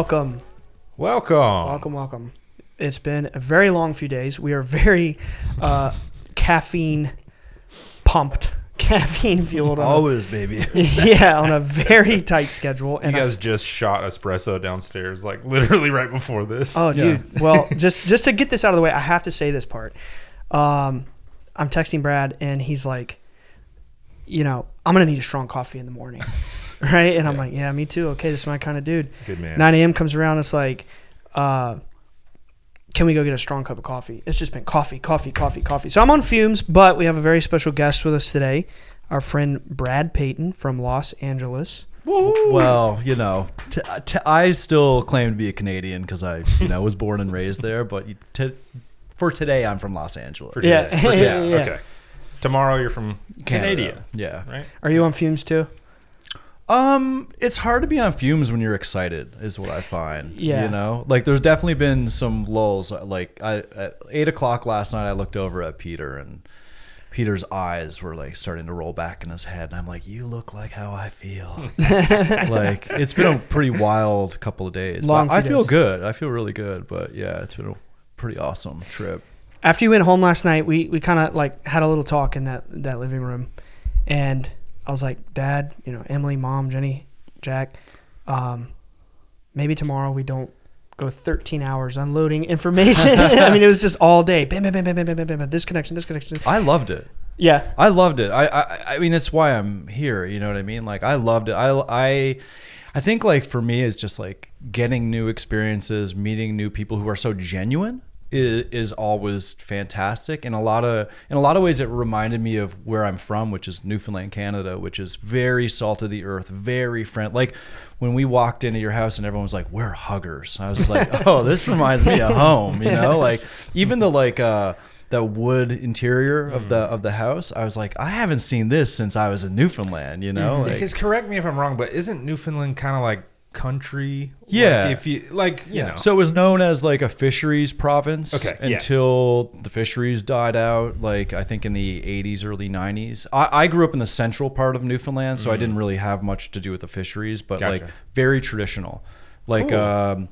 Welcome. Welcome. It's been a very long few days. We are very caffeine pumped, caffeine fueled. Always, baby. Yeah, on a very tight schedule. And you guys just shot espresso downstairs, like literally right before this. Oh, dude. Yeah. Well, just to get this out of the way, I have to say this part. I'm texting Brad, and he's like, I'm going to need a strong coffee in the morning. Right? And I'm like, yeah, me too. Okay, this is my kind of dude. Good man. 9 a.m. comes around. It's like, can we go get a strong cup of coffee? It's just been coffee. So I'm on fumes, but we have a very special guest with us today, our friend Brad Peyton from Los Angeles. Woo! Well, I still claim to be a Canadian because I, was born and raised there. But for today, I'm from Los Angeles. For today. Okay. Tomorrow, you're from Canada. Yeah. Right. Are you on fumes too? It's hard to be on fumes when you're excited, is what I find. Yeah. Like there's definitely been some lulls. Like at 8:00 last night, I looked over at Peter, and Peter's eyes were like starting to roll back in his head, and I'm like, "You look like how I feel." Like it's been a pretty wild couple of days. I feel good. I feel really good. But yeah, it's been a pretty awesome trip. After you went home last night, we kind of like had a little talk in that living room, and I was like, Dad, Emily, Mom, Jenny, Jack, maybe tomorrow we don't go 13 hours unloading information. I mean, it was just all day. Bam, bam, bam, bam, bam, bam, bam, this connection. I loved it. Yeah. I loved it. I mean, it's why I'm here. You know what I mean? Like, I loved it. I think, like, for me, it's just, like, getting new experiences, meeting new people who are so genuine is always fantastic. In a lot of ways, it reminded me of where I'm from, which is Newfoundland, Canada, which is very salt of the earth, very friendly. Like when we walked into your house and everyone was like, "We're huggers," I was just like, "Oh, this reminds me of home." Like even the wood interior of the house, I was like, I haven't seen this since I was in Newfoundland. Because correct me if I'm wrong, but isn't Newfoundland kind of like country? Yeah. Like if you know. So it was known as like a fisheries province until the fisheries died out, like I think in the 80s, early 90s. I grew up in the central part of Newfoundland, so I didn't really have much to do with the fisheries, but like very traditional. Like cool.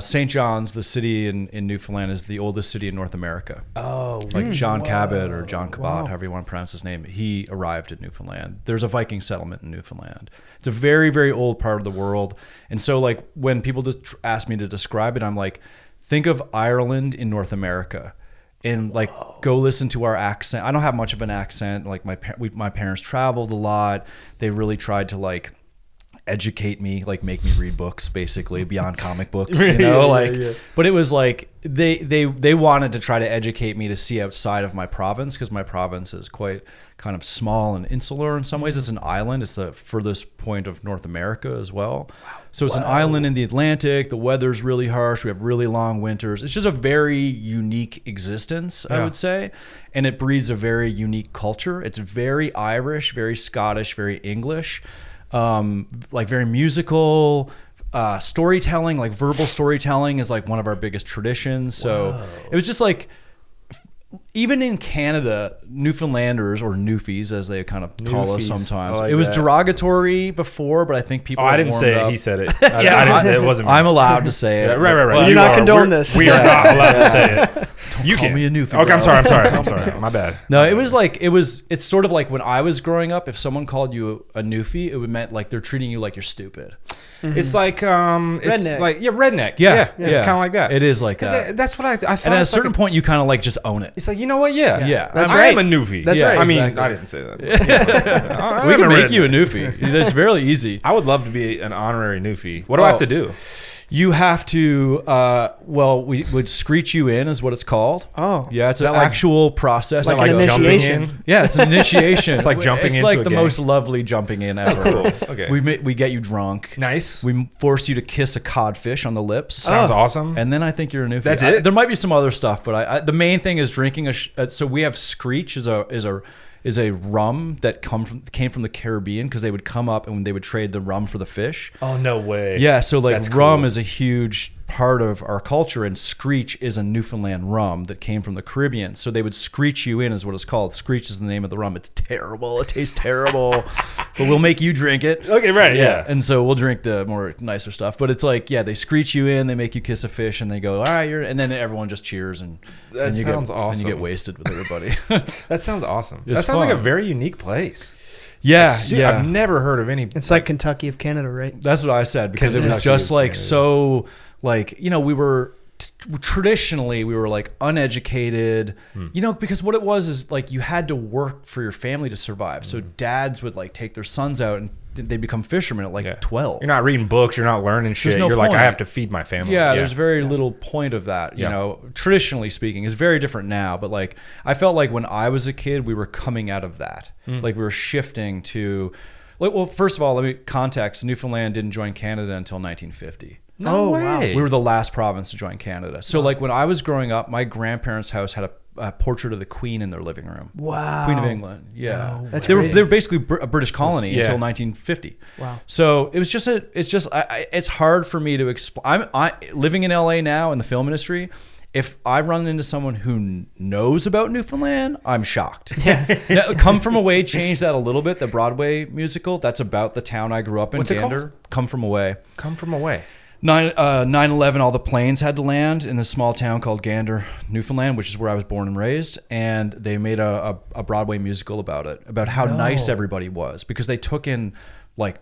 St. John's, the city in Newfoundland, is the oldest city in North America. Oh, like John Cabot or John Cabot, however you want to pronounce his name. He arrived in Newfoundland. There's a Viking settlement in Newfoundland. It's a very, very old part of the world. And so like when people just ask me to describe it, I'm like, think of Ireland in North America. And like, go listen to our accent. I don't have much of an accent. Like my parents traveled a lot. They really tried to like educate me, like make me read books basically beyond comic books, but it was like they wanted to try to educate me to see outside of my province, because my province is quite kind of small and insular in some ways. It's an island. It's the furthest point of North America as well. So it's an island in the Atlantic. The weather's really harsh. We have really long winters. It's just a very unique existence, I would say, and it breeds a very unique culture. It's very Irish, very Scottish, very English. Like very musical, storytelling, like verbal storytelling is like one of our biggest traditions. So it was just like, even in Canada, Newfoundlanders, or Newfies as they kind of call us sometimes, like it was derogatory before, but I think people I didn't say it, he said it. It wasn't me. I'm allowed to say it. Right. You do not condone this. We are not allowed to say it. You call me a Newfie. Okay, I'm sorry. My bad. No, it was like, it's sort of like when I was growing up, if someone called you a Newfie, it would meant like they're treating you like you're stupid. Mm-hmm. It's like redneck. Like redneck. Yeah. It's kind of like that. It is like that. That's what I thought. And at a certain point, you kind of like just own it. It's like, you know what? Yeah. That's I right. am a Newfie. That's right. I mean, exactly. I didn't say that. We can make you a Newfie. It's really easy. I would love to be an honorary Newfie. What do I have to do? You have to, we would screech you in is what it's called. Oh. Yeah, it's an actual process. Like an initiation? Yeah, it's an initiation. It's like jumping into It's like a the game. most lovely jumping in ever. Oh, cool. Okay. We get you drunk. Nice. We force you to kiss a codfish on the lips. Sounds awesome. And then I think you're a Newfie. That's it? There might be some other stuff, but the main thing is drinking so we have screech is a rum that came from the Caribbean, because they would come up and they would trade the rum for the fish. Oh, no way. Yeah, so like That's rum cool. is a huge part of our culture, and screech is a Newfoundland rum that came from the Caribbean. So they would screech you in is what it's called. Screech is the name of the rum. It's terrible. It tastes terrible. but we'll make you drink it. Okay, right, yeah. And so we'll drink the more nicer stuff. But it's like, yeah, they screech you in, they make you kiss a fish, and they go, all right, and then everyone just cheers, and That sounds awesome. And you get wasted with everybody. That sounds awesome. It's That sounds like fun. a very unique place. Yeah, yeah. I've never heard of any. It's like Kentucky of Canada, right? That's what I said, because it was Kentucky just is like Canada. so, like, you know, we were traditionally we were like uneducated, you know, because what it was is like you had to work for your family to survive. So dads would like take their sons out and they'd become fishermen at like 12. You're not reading books. You're not learning shit. no You're like, point. I have to feed my family. Yeah, there's very little point of that, you know, traditionally speaking. It's very different now, but like I felt like when I was a kid, we were coming out of that. Like we were shifting to, like, well, first of all, let me context, Newfoundland didn't join Canada until 1950. No way. wow. We were the last province to join Canada. So like when I was growing up, my grandparents' house had a portrait of the Queen in their living room. Wow. Queen of England. Yeah. No That's they crazy. were basically a British colony Yeah. until 1950. Wow. So it was just it's hard for me to explain. I living in LA now in the film industry. If I run into someone who knows about Newfoundland, I'm shocked. Now, Come From Away changed that a little bit. The Broadway musical, that's about the town I grew up in. What's it Gander. called? Come From Away. Come from away. 9/11, all the planes had to land in this small town called Gander, Newfoundland, which is where I was born and raised. And they made a Broadway musical about it, about how nice everybody was, because they took in like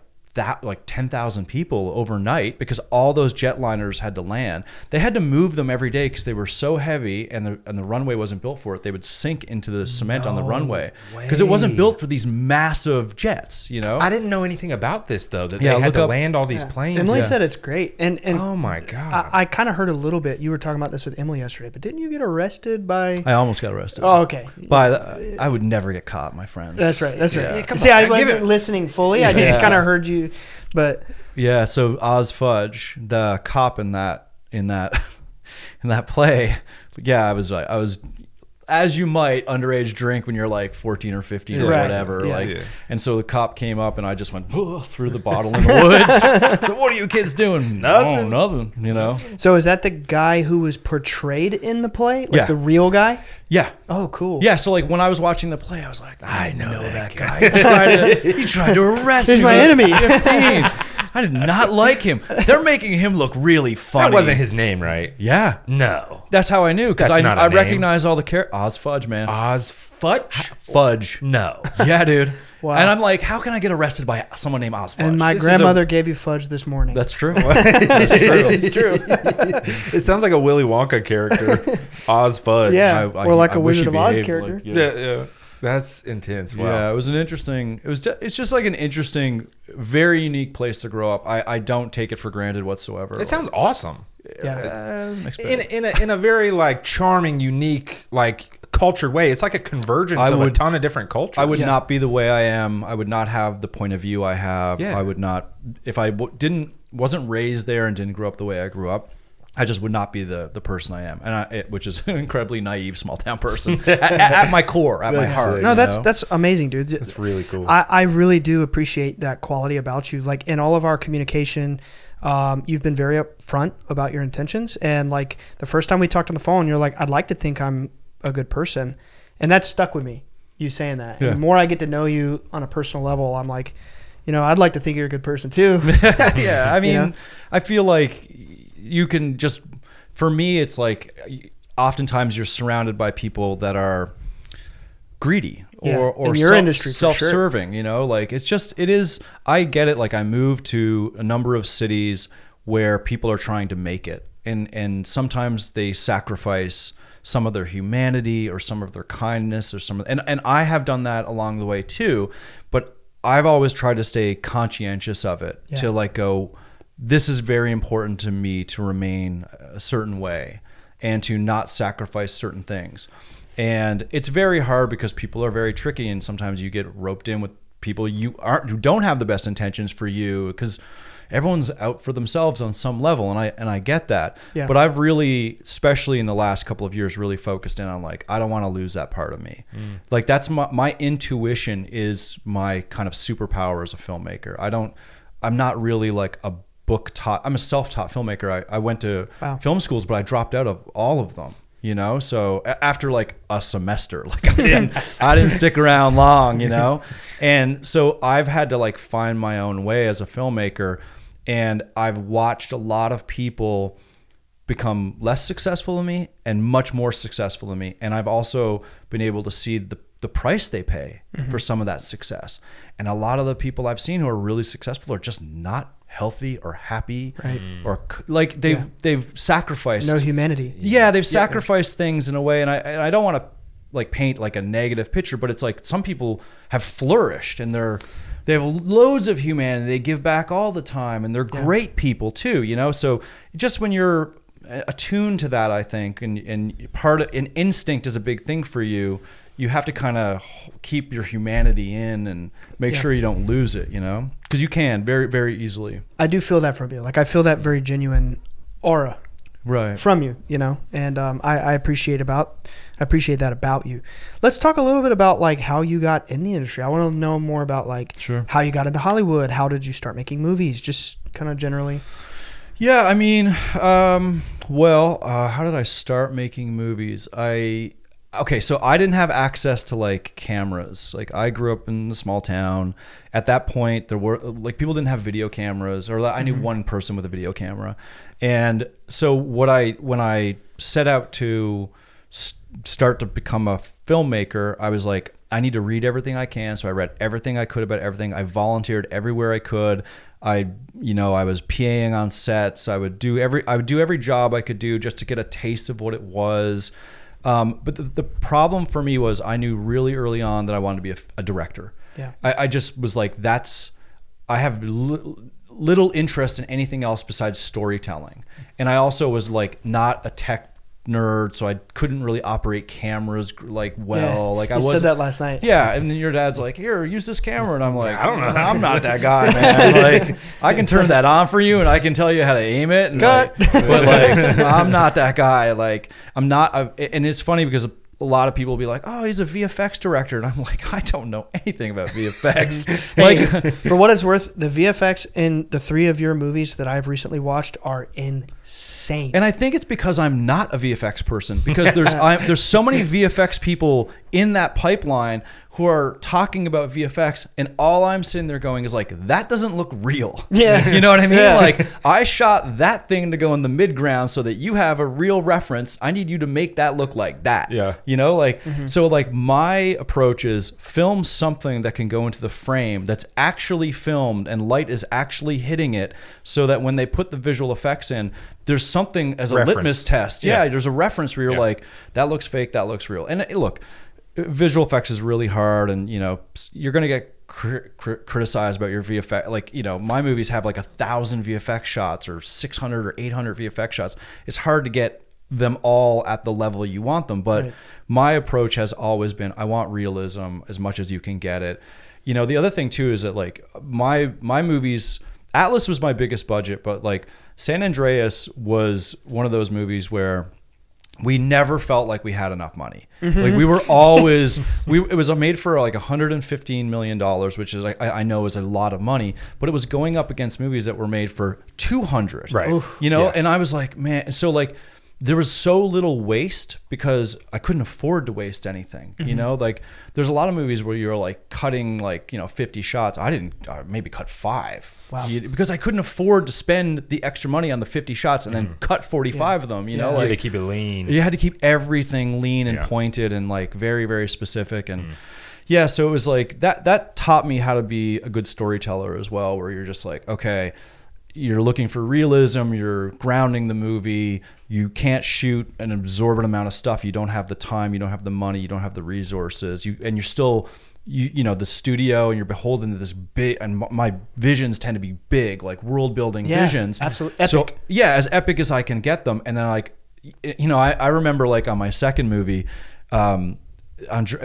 10,000 people overnight because all those jetliners had to land. They had to move them every day because they were so heavy, and the runway wasn't built for it. They would sink into the cement on the runway because it wasn't built for these massive jets, you know? I didn't know anything about this though. That Yeah, they had look to up- land all these planes. Emily said it's great, and Oh my god. I kind of heard a little bit. You were talking about this with Emily yesterday, but didn't you get arrested by? I almost got arrested. Oh, okay. I would never get caught, my friend. That's right. That's right. Yeah, come See, on, I give wasn't it- listening fully. I just kind of heard you, but Yeah, so Oz Fudge, the cop in that play, yeah, I was as you might underage drink when you're like 14 or 15 or Right. whatever, Yeah. like, Yeah. and so the cop came up and I just went through the bottle in the woods. So what are you kids doing? Nothing. Oh, nothing. You know? so is that the guy who was portrayed in the play, like Yeah. the real guy? Yeah. Oh, cool. Yeah, so like when I was watching the play, I was like, I know that guy. He tried to arrest He's me. my when I was enemy. 15. I did not like him. They're making him look really funny. that wasn't his name, right? Yeah. No. That's how I knew, because That's not a I name. recognize all the characters. Oz Fudge, man. Oz Fudge? Fudge. No. Yeah, dude. Wow. And I'm like, how can I get arrested by someone named Oz Fudge? And my This is grandmother gave you fudge this morning. That's true. That's true. it's true. It sounds like a Willy Wonka character. Oz Fudge. Yeah, or like a wish Wizard he of Oz behaved character. like- Yeah. That's intense. Wow. Yeah, it was an interesting. It's just like an interesting, very unique place to grow up. I don't take it for granted whatsoever. It sounds awesome. Yeah. it was a mixed bag. In a very like charming, unique, like cultured way. It's like a convergence of a ton of different cultures. I would not be the way I am. I would not have the point of view I have. Yeah. I would not, if I wasn't raised there and didn't grow up the way I grew up, I just would not be the person I am, which is an incredibly naive small town person at my core, at my That's heart. sick. No, you that's know? that's amazing, dude. It's really cool. I really do appreciate that quality about you. Like in all of our communication, you've been very upfront about your intentions. And like the first time we talked on the phone, you're like, I'd like to think I'm a good person. And that stuck with me, you saying that. Yeah. And the more I get to know you on a personal level, I'm like, I'd like to think you're a good person too. Yeah, I mean, You know? I feel like you can just, for me, it's like oftentimes you're surrounded by people that are greedy Yeah, or in your industry, for sure. self-serving, like I get it. Like I moved to a number of cities where people are trying to make it, and sometimes they sacrifice some of their humanity or some of their kindness or and I have done that along the way too, but I've always tried to stay conscientious of it, Yeah. to like go, this is very important to me to remain a certain way and to not sacrifice certain things. And it's very hard because people are very tricky, and sometimes you get roped in with people who don't have the best intentions for you, because everyone's out for themselves on some level, and I get that. Yeah. But I've really, especially in the last couple of years, really focused in on like, I don't want to lose that part of me. Like that's my intuition is my kind of superpower as a filmmaker. I'm not really like a book taught. I'm a self-taught filmmaker. I went to Wow. film schools, but I dropped out of all of them. you know? So after like a semester, like I didn't stick around long, you know? And so I've had to like find my own way as a filmmaker, and I've watched a lot of people become less successful than me and much more successful than me. And I've also been able to see the price they pay for some of that success. And a lot of the people I've seen who are really successful are just not healthy or happy, or like they've sacrificed no humanity. Yeah, they've sacrificed things in a way, and I don't want to like paint like a negative picture, but it's like some people have flourished and they have loads of humanity. They give back all the time, and they're great people too, you know? So just when you're attuned to that, I think, and part of an instinct is a big thing for you. You have to kind of keep your humanity in and make sure you don't lose it, you know? Because you can very, very easily. I do feel that from you. Like I feel that very genuine aura from you, you know? And I appreciate that about you. Let's talk a little bit about like how you got in the industry. I want to know more about like how you got into Hollywood. How did you start making movies? Just kind of generally. Yeah, I mean, how did I start making movies? Okay, so I didn't have access to like cameras. Like I grew up in a small town. At that point, there were like people didn't have video cameras, or I knew one person with a video camera. And so when I set out to start to become a filmmaker, I was like, I need to read everything I can. So I read everything I could about everything. I volunteered everywhere I could. I was PAing on sets. I would do every job I could do just to get a taste of what it was. But the problem for me was I knew really early on that I wanted to be a director. Yeah. I just was like, I have little interest in anything else besides storytelling. And I also was like not a tech nerd, so I couldn't really operate cameras like well. Like I said that last night. Yeah, and then your dad's like, "Here, use this camera," and I'm like, "I don't know. I'm not that guy, man. Like I can turn that on for you, and I can tell you how to aim it. And cut. But like, I'm not that guy. Like I'm not. And it's funny because a lot of people will be like, "Oh, he's a VFX director," and I'm like, I don't know anything about VFX. Like, for what it's worth, the VFX in the 3 of your movies that I've recently watched are insane. And I think it's because I'm not a VFX person, because there's so many VFX people in that pipeline who are talking about VFX, and all I'm sitting there going is like, that doesn't look real. Yeah. You know what I mean? Yeah. Like I shot that thing to go in the midground so that you have a real reference. I need you to make that look like that. Yeah. You know, like, so like my approach is film something that can go into the frame that's actually filmed and light is actually hitting it, so that when they put the visual effects in, there's something as a litmus test. Yeah. There's a reference where you're like, that looks fake, that looks real. And look, visual effects is really hard, and you know you're gonna get criticized about your VFX. Like, you know, my movies have like 1,000 VFX shots or 600 or 800 VFX shots. It's hard to get them all at the level you want them, but my approach has always been, I want realism as much as you can get it. You know, the other thing too is that like my movies, Atlas was my biggest budget, but like San Andreas was one of those movies where we never felt like we had enough money. Like we were always, it was made for like $115 million, which is, I know is a lot of money, but it was going up against movies that were made for 200. Right. Oof. You know, and I was like, man, so like there was so little waste because I couldn't afford to waste anything. You know, like there's a lot of movies where you're like cutting like, 50 shots. I didn't maybe cut 5. Wow. Because I couldn't afford to spend the extra money on the 50 shots and then cut 45 of them, you know, You like had to keep it lean. you had to keep everything lean and pointed and like very, very specific. And yeah, so it was like that taught me how to be a good storyteller as well, where you're just like, okay, you're looking for realism, you're grounding the movie, you can't shoot an absorbent amount of stuff, you don't have the time, you don't have the money, you don't have the resources, and you're still, you know, the studio, and you're beholden to this big, and my visions tend to be big, like world building visions. Absolutely. Epic. So yeah, as epic as I can get them. And then like, you know, I remember like on my second movie, on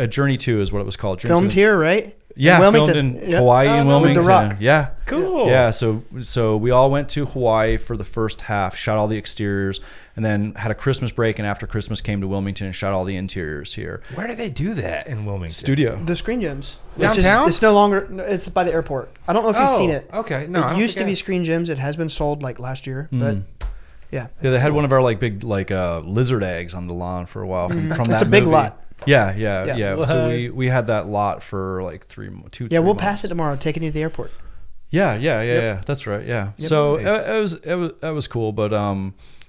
Journey 2 is what it was called. Filmed here, right? Yeah, filmed in Hawaii and Wilmington. With The Rock. Yeah. Cool. Yeah, so we all went to Hawaii for the first half, shot all the exteriors, and then had a Christmas break, and after Christmas came to Wilmington and shot all the interiors here. Where do they do that in Wilmington? Studio. The Screen Gems. Downtown? It's no longer, it's by the airport. I don't know if you've seen it. Okay. No, it used to be Screen Gems. It has been sold like last year, but Yeah. Yeah, they had one of our like big like lizard eggs on the lawn for a while from that. It's a big movie. lot. Yeah. So we had that lot for like 3 months. Yeah, we'll pass it tomorrow, taking you to the airport. Yeah. That's right. Yeah. Yep. So Nice. it was cool, but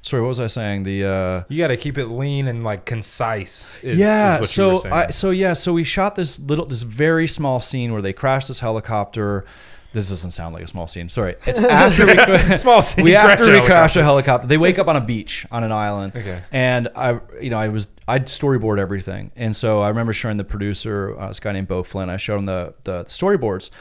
sorry, what was I saying? You got to keep it lean and like concise. Is what so you were saying. so we shot this very small scene where they crashed this helicopter. This doesn't sound like a small scene. Sorry, it's after we Small scene. crash a helicopter. They wake up on a beach on an island, Okay. and I'd storyboard everything. And so I remember showing the producer, this guy named Beau Flynn. I showed him the storyboards,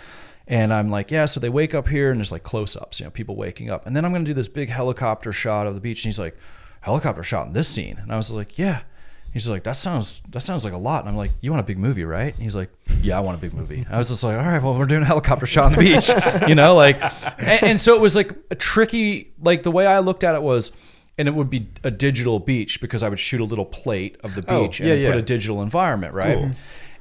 and I'm like, yeah. So they wake up here, and there's like close-ups, people waking up, and then I'm gonna do this big helicopter shot of the beach. And he's like, helicopter shot in this scene, and I was like, yeah. He's like, that sounds like a lot. And I'm like, you want a big movie, right? And he's like, yeah, I want a big movie. I was just like, all right, well, we're doing a helicopter shot on the beach, and so it was like a tricky, like the way I looked at it was, and it would be a digital beach because I would shoot a little plate of the beach and put a digital environment, right? Cool.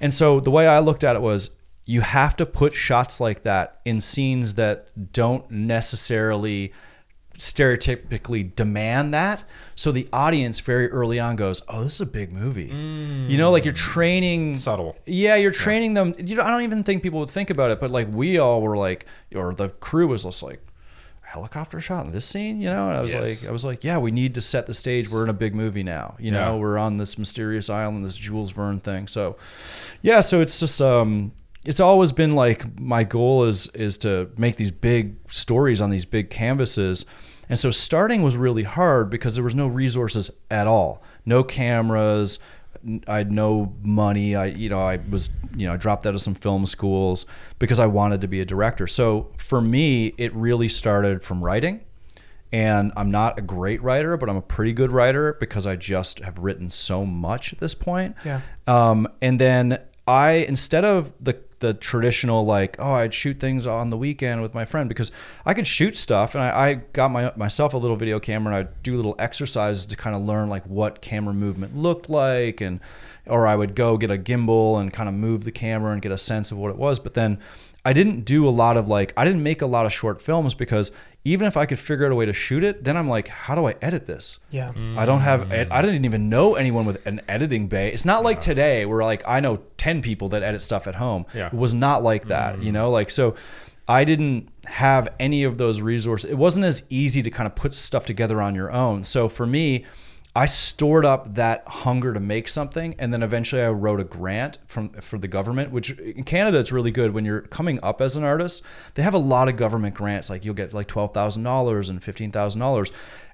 And so the way I looked at it was, you have to put shots like that in scenes that don't necessarily stereotypically demand that, so the audience very early on goes, oh, this is a big movie. Like you're training Subtle. You're training them. I don't even think people would think about it, but like we all were like, or the crew was just like, helicopter shot in this scene, and I was like, yeah, we need to set the stage. We're in a big movie now, we're on this mysterious island, this Jules Verne thing. So yeah, so it's just it's always been like my goal is to make these big stories on these big canvases. And so starting was really hard because there was no resources at all, no cameras. I had no money. I dropped out of some film schools because I wanted to be a director. So for me, it really started from writing. And I'm not a great writer, but I'm a pretty good writer because I just have written so much at this point. Yeah. And then instead of the traditional like, I'd shoot things on the weekend with my friend, because I could shoot stuff, and I got myself a little video camera, and I'd do little exercises to kind of learn like what camera movement looked like, or I would go get a gimbal and kind of move the camera and get a sense of what it was. But then I didn't do a lot of I didn't make a lot of short films, because even if I could figure out a way to shoot it, then I'm like, how do I edit this? Yeah. I didn't even know anyone with an editing bay. It's not like today where like I know 10 people that edit stuff at home. Yeah. It was not like that, so I didn't have any of those resources. It wasn't as easy to kind of put stuff together on your own. So for me, I stored up that hunger to make something, and then eventually I wrote a grant for the government, which in Canada it's really good when you're coming up as an artist. They have a lot of government grants, like you'll get like $12,000 and $15,000.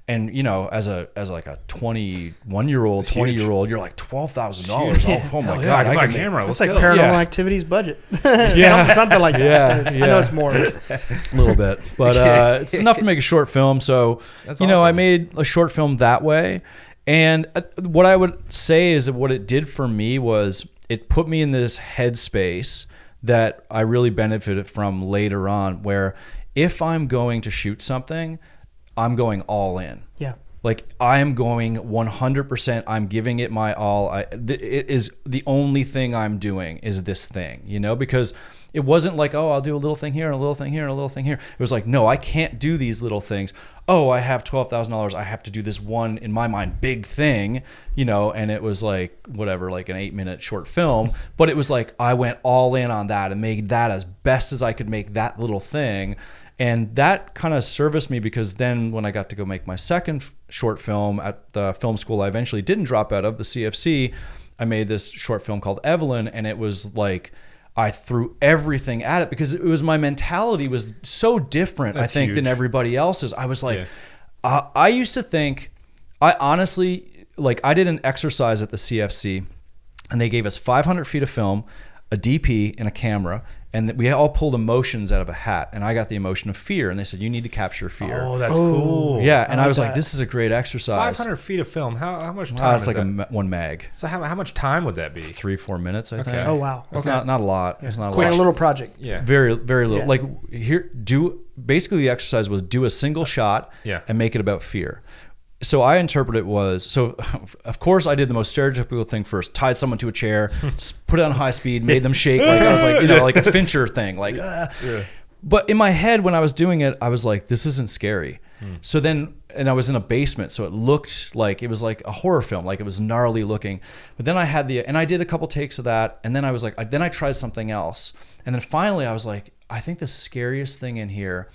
And as like a 21-year-old, 20-year-old, you're like $12,000. Oh my god! I can buy a camera. It's Let's like go. paranormal activities budget. Yeah. something like that. Yeah. I know it's more. A little bit, but it's enough to make a short film. So That's I awesome. made a short film that way. And what I would say is that what it did for me was it put me in this headspace that I really benefited from later on, where if I'm going to shoot something, I'm going all in. Yeah. Like I am going 100%. I'm giving it my all. It is the only thing I'm doing is this thing, because it wasn't like, I'll do a little thing here and a little thing here and a little thing here. It was like, no, I can't do these little things. I have $12,000. I have to do this one, in my mind, big thing, and it was like, whatever, like an 8-minute short film. But it was like, I went all in on that and made that as best as I could make that little thing. And that kind of serviced me, because then when I got to go make my second short film at the film school I eventually didn't drop out of, the CFC, I made this short film called Evelyn, and it was like, I threw everything at it because it was my mentality was so different, That's I think, huge. than everybody else's. I was like, I used to think, I honestly, like I did an exercise at the CFC, and they gave us 500 feet of film, a DP, and a camera. And we all pulled emotions out of a hat, and I got the emotion of fear. And they said, you need to capture fear. Oh, that's cool. Yeah, and I was like like, that. this is a great exercise. 500 feet of film. How much time It's is like that? one mag. So how much time would that be? 3-4 minutes, I think. Okay. Oh, wow. It's Okay. not a lot. It's not a Quick lot. little project. Yeah. Very, very little. Yeah. Like basically the exercise was do a single shot and make it about fear. So I interpret it was, of course I did the most stereotypical thing first, tied someone to a chair, put it on high speed, made them shake. Like I was like, like a Fincher thing. Like, But in my head, when I was doing it, I was like, this isn't scary. So then, and I was in a basement, so it looked like it was like a horror film, like it was gnarly looking. But then I did a couple takes of that, and then I was like, then I tried something else. And then finally I was like, I think the scariest thing in here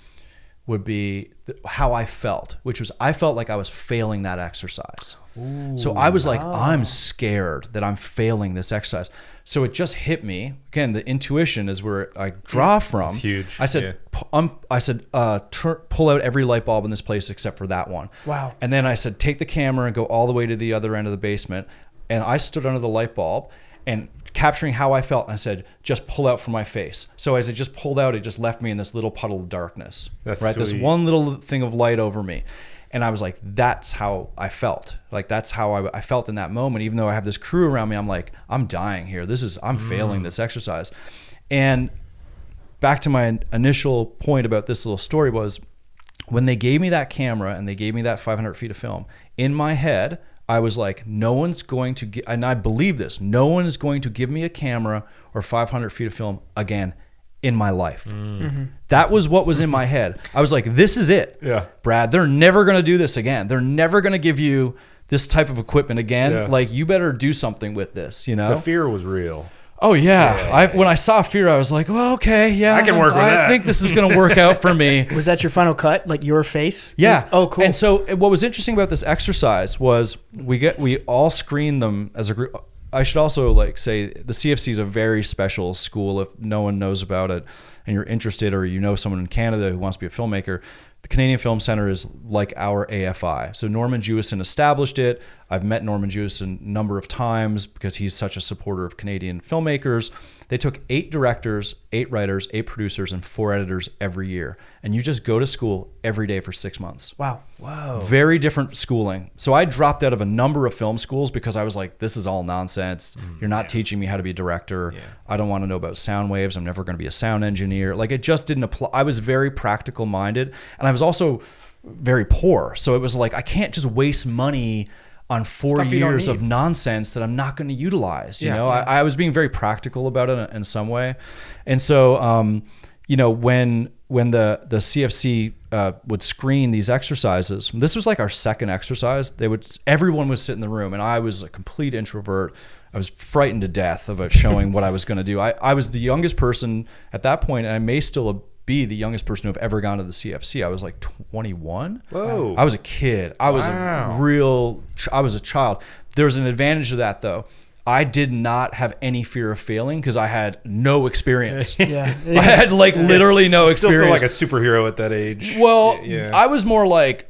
would be how I felt, which was I felt like I was failing that exercise. Ooh, so I was like, I'm scared that I'm failing this exercise. So it just hit me. Again, the intuition is where I draw from. It's huge. I said, pull out every light bulb in this place except for that one. Wow. And then I said, take the camera and go all the way to the other end of the basement. And I stood under the light bulb and capturing how I felt. And I said, just pull out from my face. So as it just pulled out, it just left me in this little puddle of darkness. That's right. Sweet. This one little thing of light over me. And I was like, that's how I felt. Like, that's how I felt in that moment. Even though I have this crew around me, I'm like, I'm dying here. I'm failing this exercise. And back to my initial point about this little story was when they gave me that camera and they gave me that 500 feet of film, in my head, I was like, no one's going to, and I believe this, no one is going to give me a camera or 500 feet of film again in my life. That was what was in my head. I was like, this is it. Yeah. Brad, they're never going to do this again. They're never going to give you this type of equipment again. Yeah. Like, you better do something with this, you know? The fear was real. Oh yeah. When I saw Fear, I was like, well, okay, yeah. I can work with that. I think this is going to work out for me. Was that your final cut? Like your face? Yeah. Oh, cool. And so what was interesting about this exercise was we all screened them as a group. I should also say the CFC is a very special school. If no one knows about it and you're interested, or you know someone in Canada who wants to be a filmmaker, the Canadian Film Center is like our AFI. So Norman Jewison established it. I've met Norman Jewison a number of times because he's such a supporter of Canadian filmmakers. They took 8 directors, 8 writers, 8 producers, and 4 editors every year. And you just go to school every day for 6 months. Wow. Very different schooling. So I dropped out of a number of film schools because I was like, this is all nonsense. You're not teaching me how to be a director. Yeah. I don't want to know about sound waves. I'm never going to be a sound engineer. Like, it just didn't apply. I was very practical minded, and I was also very poor. So it was like, I can't just waste money on 4 years of nonsense that I'm not going to utilize. You know, I was being very practical about it in some way. And so, you know, when the CFC would screen these exercises, this was like our second exercise. Everyone would sit in the room, and I was a complete introvert. I was frightened to death about showing what I was going to do. I was the youngest person at that point, and I may still be the youngest person to have ever gone to the CFC. I was like 21. Whoa. I was a kid. I was I was a child. There was an advantage to that, though. I did not have any fear of failing because I had no experience. I had literally no experience. Still feel like a superhero at that age. Well, I was more like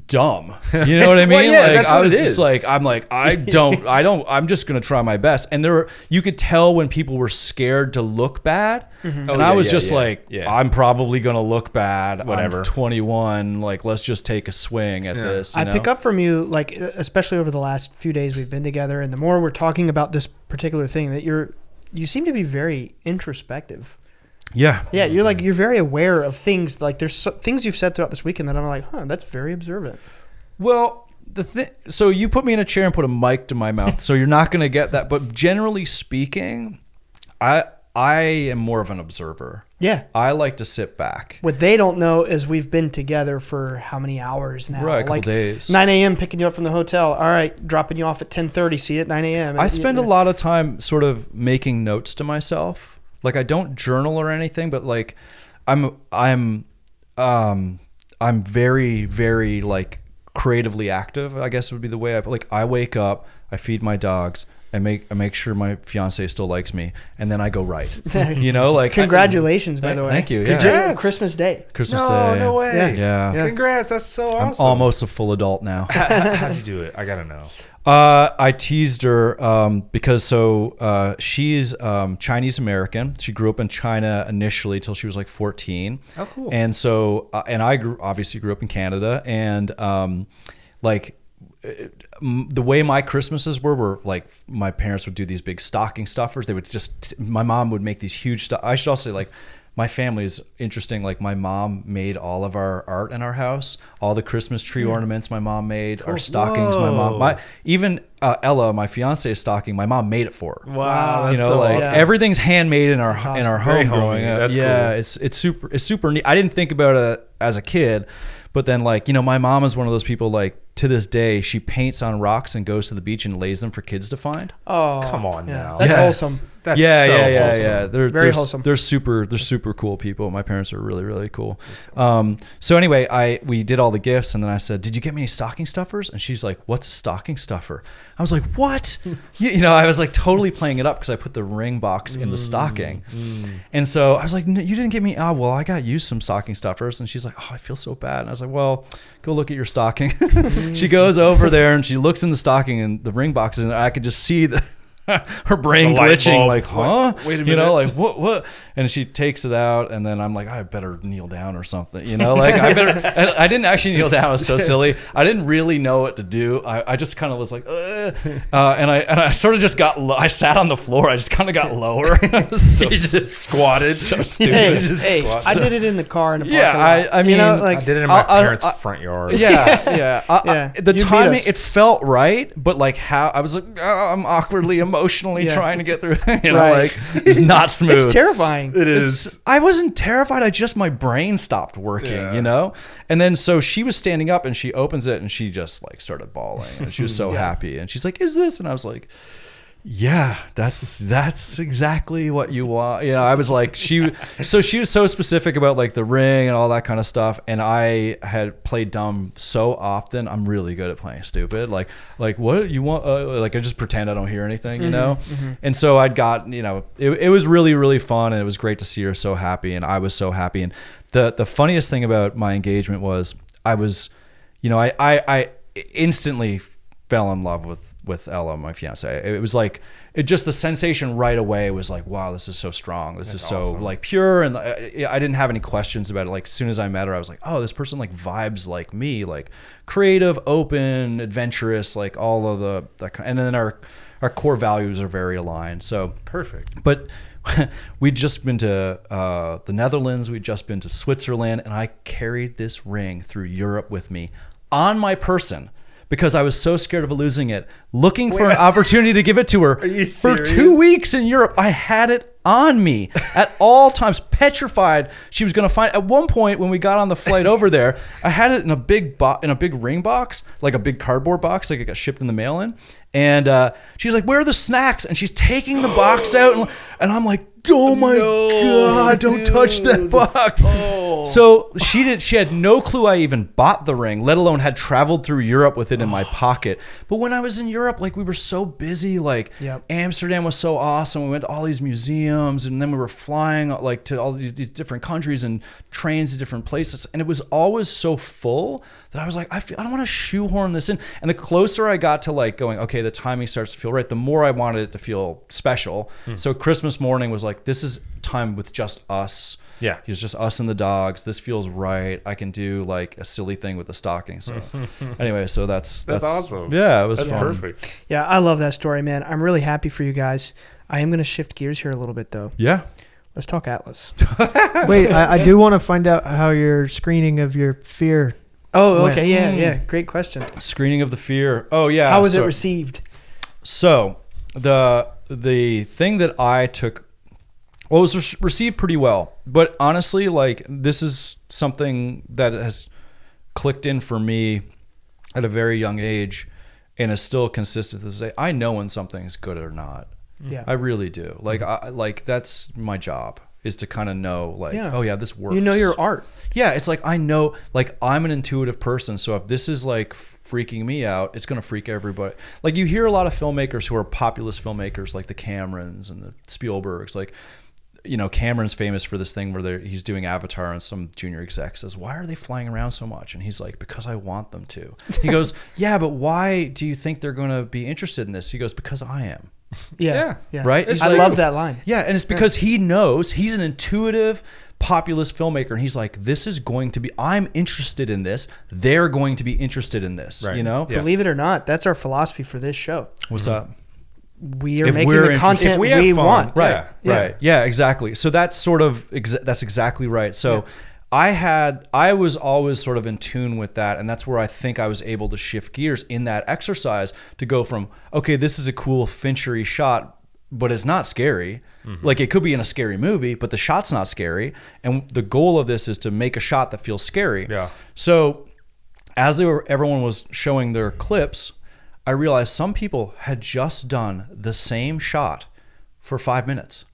dumb. You know what I mean? Well, that's what I was it just is. like, I'm just going to try my best. And you could tell when people were scared to look bad. And I was just like, I'm probably going to look bad. Whatever. I'm 21. Like, let's just take a swing at this. I pick up from you, like, especially over the last few days we've been together, and the more we're talking about this particular thing, that you seem to be very introspective. Yeah. Yeah, you're very aware of things. Like, there's things you've said throughout this weekend that I'm like, that's very observant. Well, so you put me in a chair and put a mic to my mouth, so you're not going to get that. But generally speaking, I am more of an observer. Yeah. I like to sit back. What they don't know is we've been together for how many hours now? Right, a couple days. 9 a.m. picking you up from the hotel. All right, dropping you off at 10:30. See you at 9 a.m. I spend a lot of time sort of making notes to myself. Like, I don't journal or anything, but like I'm very, very like creatively active, I guess would be the way I wake up, I feed my dogs, I make sure my fiance still likes me, and then I go write. You know, like, congratulations, by the way. Thank you. Yeah. Christmas Day. Christmas Day. No way. Yeah. Congrats. That's so awesome. I'm almost a full adult now. How'd you do it? I gotta know. I teased her because she's Chinese American. She grew up in China initially till she was like 14. Oh, cool. And so and I obviously grew up in Canada, and the way my Christmases were like, my parents would do these big stocking stuffers. They would my mom would make these huge I should also say, like, my family is interesting. Like, my mom made all of our art in our house, all the Christmas tree ornaments my mom made, our stockings. Whoa. Even Ella, my fiance's stocking, my mom made it for her. Wow, that's you know, so like awesome. everything's handmade in our awesome. in our Very home growing homey. up. That's yeah, cool. it's super neat. I didn't think about it as a kid, But then like, you know, my mom is one of those people, like to this day, she paints on rocks and goes to the beach and lays them for kids to find. Oh, come on now. That's wholesome. That's yeah. They're wholesome. They're super cool people. My parents are really, really cool. Awesome. So anyway, we did all the gifts, and then I said, "Did you get me any stocking stuffers?" And she's like, "What's a stocking stuffer?" I was like, "What?" you know, I was like totally playing it up because I put the ring box in the stocking, and so I was like, "No, you didn't get me." Oh, well, I got you some stocking stuffers, and she's like, "Oh, I feel so bad." And I was like, "Well, go look at your stocking." She goes over there and she looks in the stocking, and the ring box, and I could just see her brain glitching, like, huh? Wait a minute. You know, like what? And she takes it out, and then I'm like, I better kneel down or something. You know, like I better. I didn't actually kneel down. It was so silly. I didn't really know what to do. I just kind of was like, and I sort of just got. I sat on the floor. I just kind of got lower. So, you just squatted. So stupid. Hey, I did it in the car in a parking lot. I mean, you know, like, I did it in my parents' front yard. Yeah. The You beat timing, us. it felt right, but like how I was like, oh, I'm awkwardly emotionally trying to get through. You know, like it's not smooth. It's terrifying. It is. I wasn't terrified. My brain stopped working, you know? And then so she was standing up and she opens it and she just like started bawling and she was so happy. And she's like, "Is this?" And I was like, "Yeah, that's exactly what you want." You know, I was like, she was so specific about like the ring and all that kind of stuff. And I had played dumb so often. I'm really good at playing stupid. Like what you want? Like I just pretend I don't hear anything, you know? And so I'd got, you know, it was really, really fun. And it was great to see her so happy. And I was so happy. And the funniest thing about my engagement was I was, you know, I instantly fell in love with Ella, my fiance. It was like, the sensation right away was like, wow, this is so strong. This is so awesome. Like pure. And I didn't have any questions about it. Like as soon as I met her, I was like, oh, this person like vibes like me, like creative, open, adventurous, like all of that kind. And then our core values are very aligned. So perfect. But we'd just been to the Netherlands. We'd just been to Switzerland. And I carried this ring through Europe with me on my person, because I was so scared of losing it, looking for an opportunity to give it to her. Are you for serious? 2 weeks in Europe. I had it on me at all times, petrified she was going to find. At one point when we got on the flight over there, I had it in a big ring box, like a big cardboard box, like it got shipped in the mail in. And she's like, "Where are the snacks?" And she's taking the box out, and I'm like, "Oh my God, don't touch that box." So she had no clue I even bought the ring, let alone had traveled through Europe with it in my pocket. But when I was in Europe, like we were so busy, like Amsterdam was so awesome. We went to all these museums, and then we were flying like to all these different countries and trains to different places. And it was always so full that I was like, I don't want to shoehorn this in. And the closer I got to like going, okay, the timing starts to feel right, the more I wanted it to feel special. So Christmas morning was like, this is time with just us. Yeah. It's just us and the dogs. This feels right. I can do like a silly thing with the stocking. So anyway, so that's awesome. Yeah, it was That's fun. perfect. Yeah, I love that story, man. I'm really happy for you guys. I am going to shift gears here a little bit, though. Yeah. Let's talk Atlas. Wait, I do want to find out how your screening of your Fear. Oh, okay. Yeah. Great question. Screening of the Fear. Oh, yeah. How was it received? So the thing that I took, well, it was received pretty well. But honestly, like this is something that has clicked in for me at a very young age and is still consistent to this day. I know when something's good or not. Yeah. I really do. Like that's my job, is to kind of know like, oh yeah, this works. You know your art. Yeah, it's like I know, like I'm an intuitive person, so if this is like freaking me out, it's gonna freak everybody. Like you hear a lot of filmmakers who are populist filmmakers, like the Camerons and the Spielbergs. Like, you know, Cameron's famous for this thing where he's doing Avatar, and some junior exec says, "Why are they flying around so much?" And he's like, "Because I want them to." He goes, "Yeah, but why do you think they're gonna be interested in this?" He goes, "Because I am." Yeah. Right? I love that line. Yeah, and it's because he knows, he's an intuitive populist filmmaker, and he's like, this is going to be, I'm interested in this, they're going to be interested in this, right. You know? Yeah. Believe it or not, that's our philosophy for this show. What's up? We are making the content we want. Right, right. Yeah, exactly. So that's sort of, that's exactly right. So I was always sort of in tune with that, and that's where I think I was able to shift gears in that exercise to go from, okay, this is a cool Finchery shot, but it's not scary. Like it could be in a scary movie, but the shot's not scary. And the goal of this is to make a shot that feels scary. Yeah. So as everyone was showing their clips, I realized some people had just done the same shot for 5 minutes.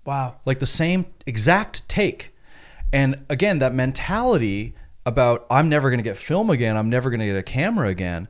Wow. Like the same exact take. And again, that mentality about I'm never going to get film again, I'm never going to get a camera again.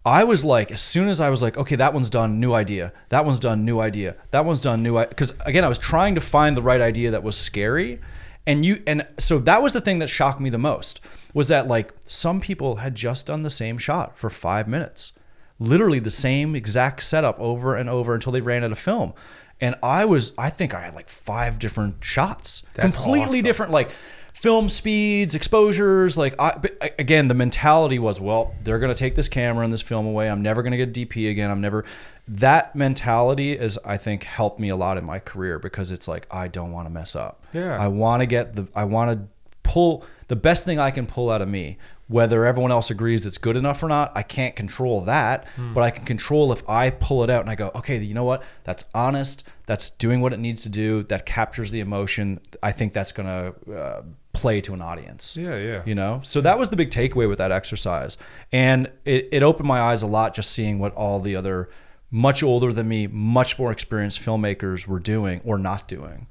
I was like, as soon as I was like, okay, that one's done, new idea. That one's done, new idea. That one's done, new idea. Because again, I was trying to find the right idea that was scary. And so that was the thing that shocked me the most, was that like some people had just done the same shot for 5 minutes. Literally the same exact setup over and over until they ran out of film. And I think I had like 5 different shots. That's completely awesome. different, like film speeds, exposures. Like but again, the mentality was, well, they're going to take this camera and this film away. I'm never going to get DP again. That mentality is, I think, helped me a lot in my career, because it's like, I don't want to mess up. Yeah. I want to pull the best thing I can pull out of me. Whether everyone else agrees it's good enough or not, I can't control that, but I can control if I pull it out and I go, okay, you know what? That's honest. That's doing what it needs to do. That captures the emotion. I think that's going to play to an audience. Yeah. You know? So that was the big takeaway with that exercise. And it opened my eyes a lot, just seeing what all the other much older than me, much more experienced filmmakers were doing or not doing.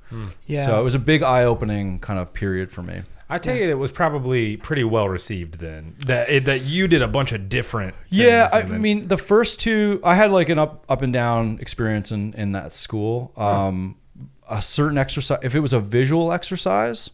Yeah. So it was a big eye-opening kind of period for me. I take it was probably pretty well received then. That you did a bunch of different things. Yeah, I mean, the first 2, I had like an up and down experience in that school. A certain exercise, if it was a visual exercise,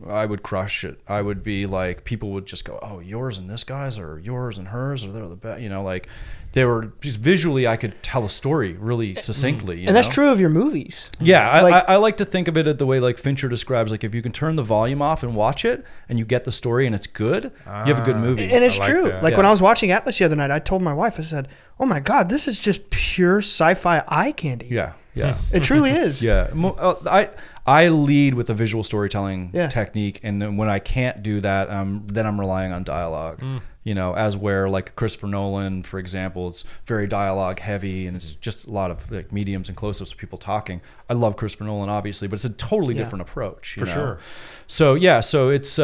I would crush it. I would be like, people would just go, oh, yours and this guy's, or yours and hers, or they're the best. You know, like they were just visually, I could tell a story really succinctly. And that's true of your movies. Yeah, Like- I like to think of it the way like Fincher describes, like if you can turn the volume off and watch it and you get the story and it's good, you have a good movie. And it's I like true. that. Like Yeah. when I was watching Atlas the other night, I told my wife, I said, oh my God, this is just pure sci-fi eye candy. Yeah. It truly is. Yeah, I lead with a visual storytelling Yeah. technique, and then when I can't do that, then I'm relying on dialogue. You know, as where like Christopher Nolan, for example, it's very dialogue heavy, and it's just a lot of like mediums and close-ups of people talking. I love Christopher Nolan, obviously, but it's a totally different approach. You know? sure. So it's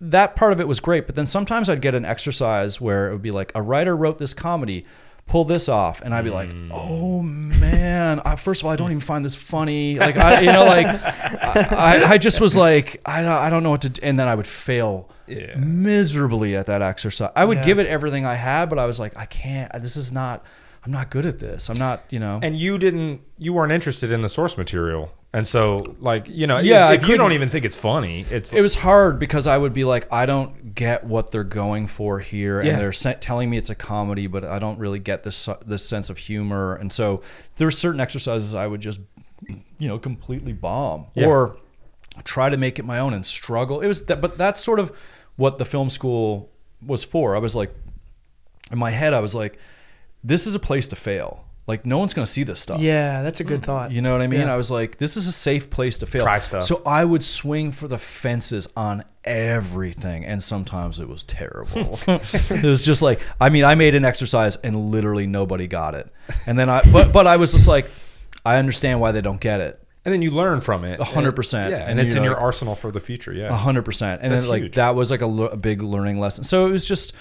that part of it was great, but then sometimes I'd get an exercise where it would be like, a writer wrote this comedy, pull this off, and I'd be like, oh man, first of all, I don't even find this funny. Like I just was like, I don't know what to do. And then I would fail miserably at that exercise. I would give it everything I had, but I was like, I can't, I'm not good at this. I'm not, you know. And you weren't interested in the source material. And so, like, you know, Yeah, if you don't even think it's funny, it was hard because I would be like, I don't get what they're going for here, and they're telling me it's a comedy, but I don't really get this sense of humor. And so there were certain exercises I would just, you know, completely bomb or try to make it my own and struggle. It was that, but that's sort of what the film school was for. I was like, in my head, I was like, this is a place to fail. Like, no one's going to see this stuff. Yeah, that's a good thought. You know what I mean? Yeah. I was like, this is a safe place to fail. Try stuff. So I would swing for the fences on everything, and sometimes it was terrible. It was just like, I mean, I made an exercise and literally nobody got it. And then but I was just like, I understand why they don't get it. And then you learn from it. 100%. Yeah, and it's in your arsenal for the future. Yeah, 100%. And That's then like huge. that was like a big learning lesson. So it was just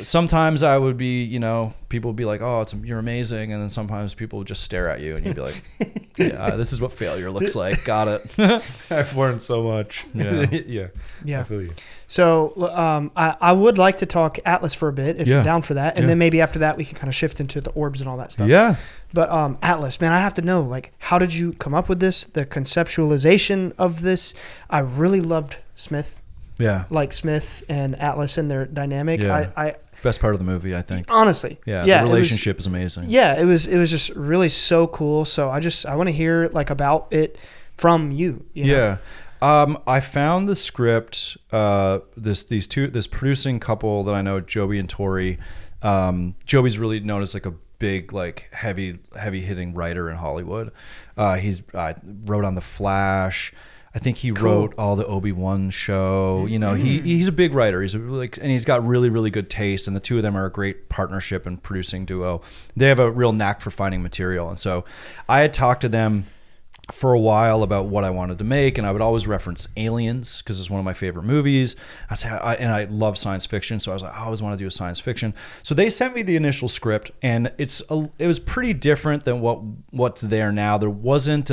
sometimes I would be, you know, people would be like, "Oh, you're amazing," and then sometimes people would just stare at you, and you'd be like, "Yeah, this is what failure looks like." Got it. I've learned so much. Yeah. Yeah. I feel you. So I would like to talk Atlas for a bit, if you're down for that. And then maybe after that, we can kind of shift into the orbs and all that stuff. Yeah. But Atlas, man, I have to know, like, how did you come up with this, the conceptualization of this? I really loved Smith. Yeah. Like Smith and Atlas and their dynamic. Yeah. I Best part of the movie, I think. honestly. Yeah. Yeah, The relationship is amazing. Yeah, it was just really so cool. So I want to hear like about it from you. You know? Yeah. I found the script, this producing couple that I know, Joby and Tori. Joby's really known as like a big, like heavy hitting writer in Hollywood. I wrote on The Flash. I think he wrote all the Obi-Wan show. You know, he's a big writer. And he's got really, really good taste. And the two of them are a great partnership and producing duo. They have a real knack for finding material. And so I had talked to them for a while about what I wanted to make, and I would always reference Aliens because it's one of my favorite movies. And I love science fiction, so I was like, I always want to do a science fiction. So they sent me the initial script, and it was pretty different than what's there now. There wasn't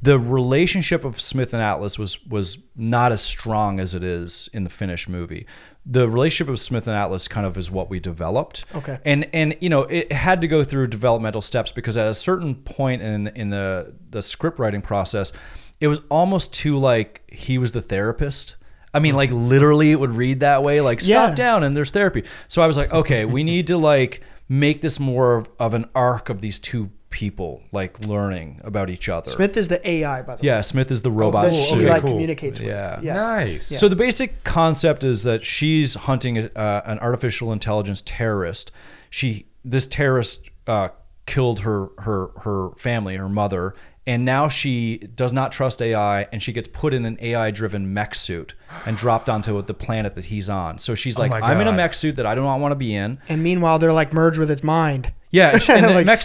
the relationship of Smith and Atlas was not as strong as it is in the finished movie. The relationship of Smith and Atlas kind of is what we developed. Okay. And you know, it had to go through developmental steps because at a certain point in the script writing process, it was almost too like he was the therapist. I mean, like literally it would read that way, like stop down and there's therapy. So I was like, okay, we need to like make this more of an arc of these two people like learning about each other. Smith is the AI, by the way. Yeah, Smith is the robot that suit. she like communicates with. Yeah. Nice. So the basic concept is that she's hunting an artificial intelligence terrorist. This terrorist killed her family, her mother, and now she does not trust AI, and she gets put in an AI-driven mech suit and dropped onto the planet that he's on. So she's like, I'm in a mech suit that I do not want to be in. And meanwhile, they're like merged with its mind. Yeah, and the like mech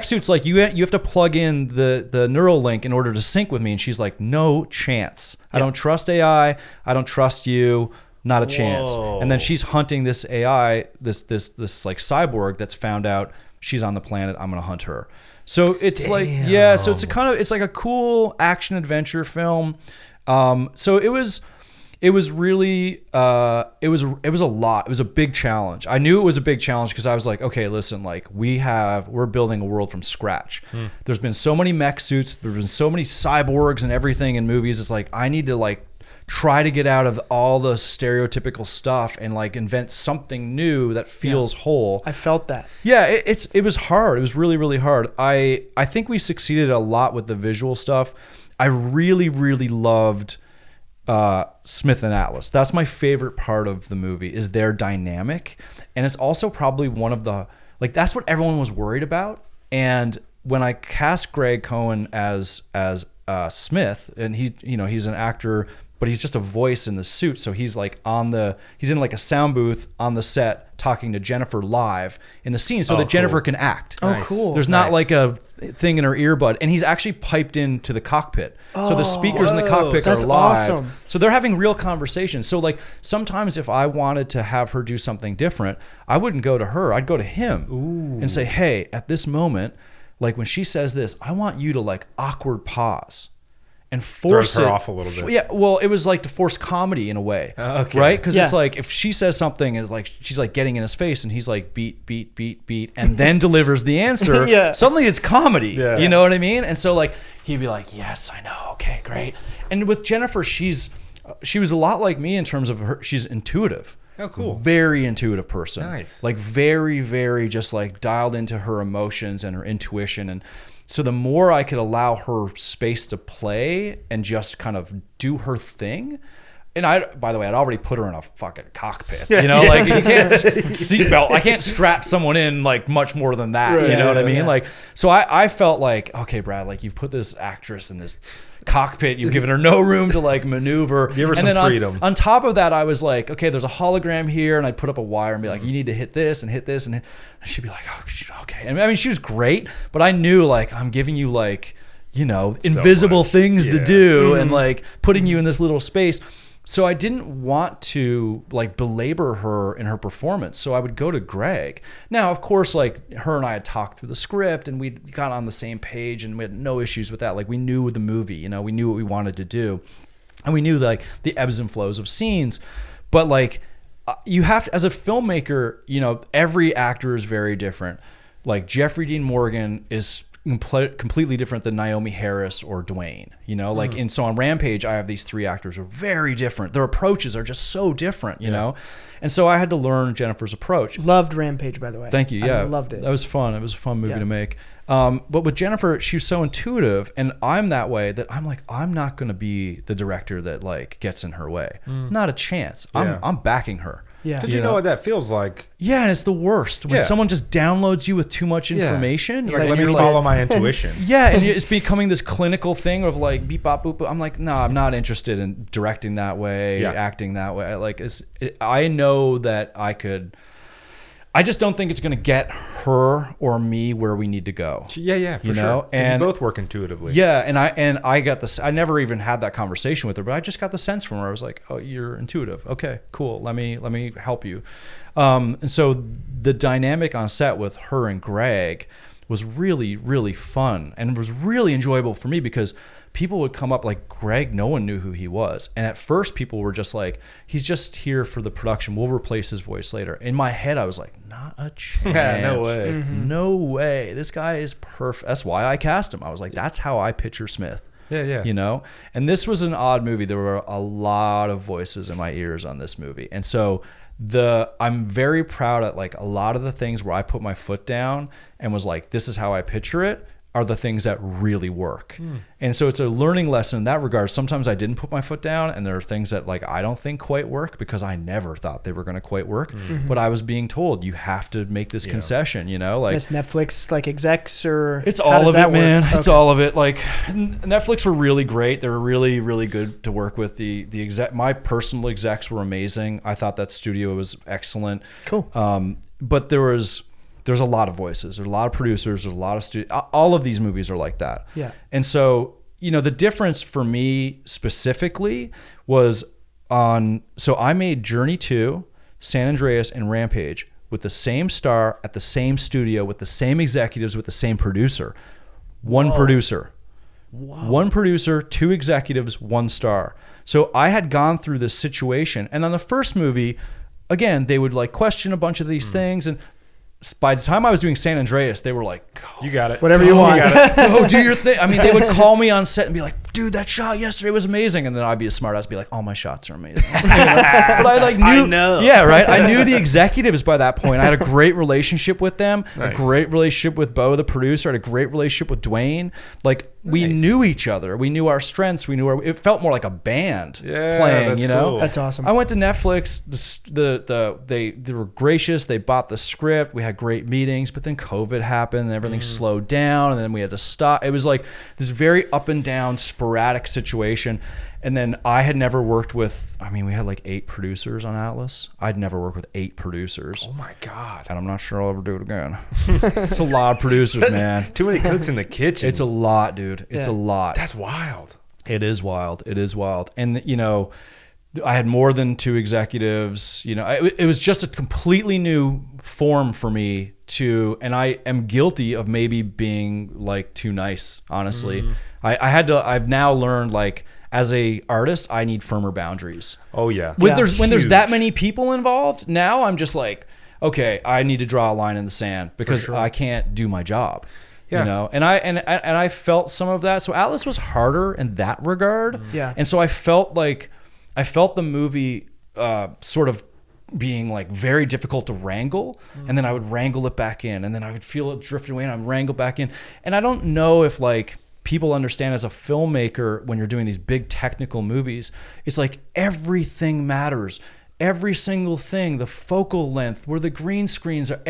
suit's like you have to plug in the neural link in order to sync with me, and she's like, no chance. I don't trust AI. I don't trust you. Not a chance. And then she's hunting this AI, this like cyborg that's found out she's on the planet. I'm gonna hunt her. So it's like so it's like a cool action adventure film. So it was really it was a lot. It was a big challenge. I knew it was a big challenge because I was like, okay, listen, like we're building a world from scratch. There's been so many mech suits, there's been so many cyborgs and everything in movies. It's like I need to like try to get out of all the stereotypical stuff and like invent something new that feels whole. I felt that. Yeah, it was hard. It was really, really hard. I think we succeeded a lot with the visual stuff. I really, really loved Smith and Atlas. That's my favorite part of the movie is their dynamic. And it's also probably one of the, like, that's what everyone was worried about. And when I cast Greg Cohen as Smith, and he's an actor, but he's just a voice in the suit. So he's like he's in like a sound booth on the set talking to Jennifer live in the scene so that Jennifer can act. Oh, cool. There's not like a thing in her earbud. And he's actually piped into the cockpit. So the speakers in the cockpit are live. Awesome. So they're having real conversations. So like sometimes if I wanted to have her do something different, I wouldn't go to her. I'd go to him and say, hey, at this moment, like when she says this, I want you to like awkward pause. And force her off a little bit. Yeah, well, it was like to force comedy in a way, right? Because it's like if she says something, it's like she's like getting in his face, and he's like beat, beat, beat, beat, and then delivers the answer. Suddenly it's comedy. You know what I mean? And so like he'd be like, "Yes, I know. Okay, great." And with Jennifer, she was a lot like me in terms of her. She's intuitive. Oh, cool. Very intuitive person. Nice. Like very, very just like dialed into her emotions and her intuition. And so the more I could allow her space to play and just kind of do her thing. And by the way, I'd already put her in a fucking cockpit, you know, like you can't seatbelt. I can't strap someone in like much more than that. You know what I mean? Like, so I felt like, okay, Brad, like you've put this actress in this cockpit, you've given her no room to like maneuver. Give her some freedom. On top of that, I was like, okay, there's a hologram here, and I'd put up a wire and be like, you need to hit this and hit this, and she'd be like, oh, okay. And I mean, she was great, but I knew like I'm giving you like, you know, invisible things to do and like putting you in this little space. So I didn't want to like belabor her in her performance. So I would go to Greg. Now, of course, like her and I had talked through the script and we got on the same page and we had no issues with that. Like we knew the movie, you know, we knew what we wanted to do and we knew like the ebbs and flows of scenes. But like you have to, as a filmmaker, you know, every actor is very different. Like Jeffrey Dean Morgan is completely different than Naomi Harris or Dwayne, you know, like, and so on Rampage, I have these three actors who are very different. Their approaches are just so different, you know? And so I had to learn Jennifer's approach. Loved Rampage, by the way. Thank you. Yeah. I loved it. That was fun. It was a fun movie to make. But with Jennifer, she was so intuitive and I'm that way that I'm like, I'm not going to be the director that like gets in her way. Not a chance. I'm backing her. Yeah. Because you know what that feels like. Yeah, and it's the worst when someone just downloads you with too much information. Like, let me follow my intuition. Yeah, and it's becoming this clinical thing of like beep bop boop boop. I'm like, no, I'm not interested in directing that way, acting that way. Like, I know that I could. I just don't think it's going to get her or me where we need to go. Yeah, for sure. And you both work intuitively. Yeah, and I got this. I never even had that conversation with her, but I just got the sense from her. I was like, "Oh, you're intuitive. Okay, cool. Let me help you." And so the dynamic on set with her and Greg was really, really fun, and it was really enjoyable for me because people would come up like, Greg, no one knew who he was. And at first people were just like, he's just here for the production. We'll replace his voice later. In my head, I was like, not a chance. No way. Mm-hmm. No way. This guy is perfect. That's why I cast him. I was like, that's how I picture Smith. Yeah. You know? And this was an odd movie. There were a lot of voices in my ears on this movie. And so I'm very proud at like a lot of the things where I put my foot down and was like, this is how I picture it, are the things that really work. And so it's a learning lesson in that regard. Sometimes I didn't put my foot down, and there are things that like I don't think quite work because I never thought they were going to quite work. But I was being told you have to make this concession, you know, like it's Netflix like execs or it's all of it, man. It's all of it. Like Netflix were really great. They were really, really good to work with. The exec, my personal execs were amazing. I thought that studio was excellent. Cool. But there's a lot of voices. There's a lot of producers. There's a lot of all of these movies are like that. Yeah. And so, you know, the difference for me specifically was so I made Journey 2, San Andreas, and Rampage with the same star at the same studio with the same executives with the same producer. One producer. One producer, 2 executives, 1 star. So I had gone through this situation. And on the first movie, again, they would like question a bunch of these things, and by the time I was doing San Andreas, they were like, you got it. Whatever you want. Go do your thing. I mean, they would call me on set and be like, dude, that shot yesterday was amazing. And then I'd be a smart ass, be like, all my shots are amazing. But I like knew. I know. Yeah, right. I knew the executives by that point. I had a great relationship with them, Nice. a great relationship with Bo, the producer. I had a great relationship with Dwayne. Like, we knew each other. We knew our strengths. We knew it felt more like a band playing, that's you know? cool. That's awesome. I went to Netflix. They were gracious. They bought the script. We had great meetings, but then COVID happened and everything slowed down, and then we had to stop. It was like this very up and down, sporadic situation. And then I had never worked with, I mean, we had like 8 producers on Atlas. I'd never worked with 8 producers. Oh my God. And I'm not sure I'll ever do it again. It's a lot of producers, man. Too many cooks in the kitchen. It's a lot, dude. It's a lot. That's wild. It is wild. It is wild. And, you know, I had more than 2 executives. You know, it was just a completely new form for me and I am guilty of maybe being like too nice, honestly. I've now learned, like, as a artist, I need firmer boundaries. Oh yeah. When there's that many people involved, now I'm just like, okay, I need to draw a line in the sand because I can't do my job. Yeah. You know, and I felt some of that. So Atlas was harder in that regard. Yeah. And so I felt the movie sort of being like very difficult to wrangle, and then I would wrangle it back in, and then I would feel it drifting away and I'd wrangle back in. And I don't know if like people understand as a filmmaker, when you're doing these big technical movies, it's like everything matters. Every single thing, the focal length, where the green screens are,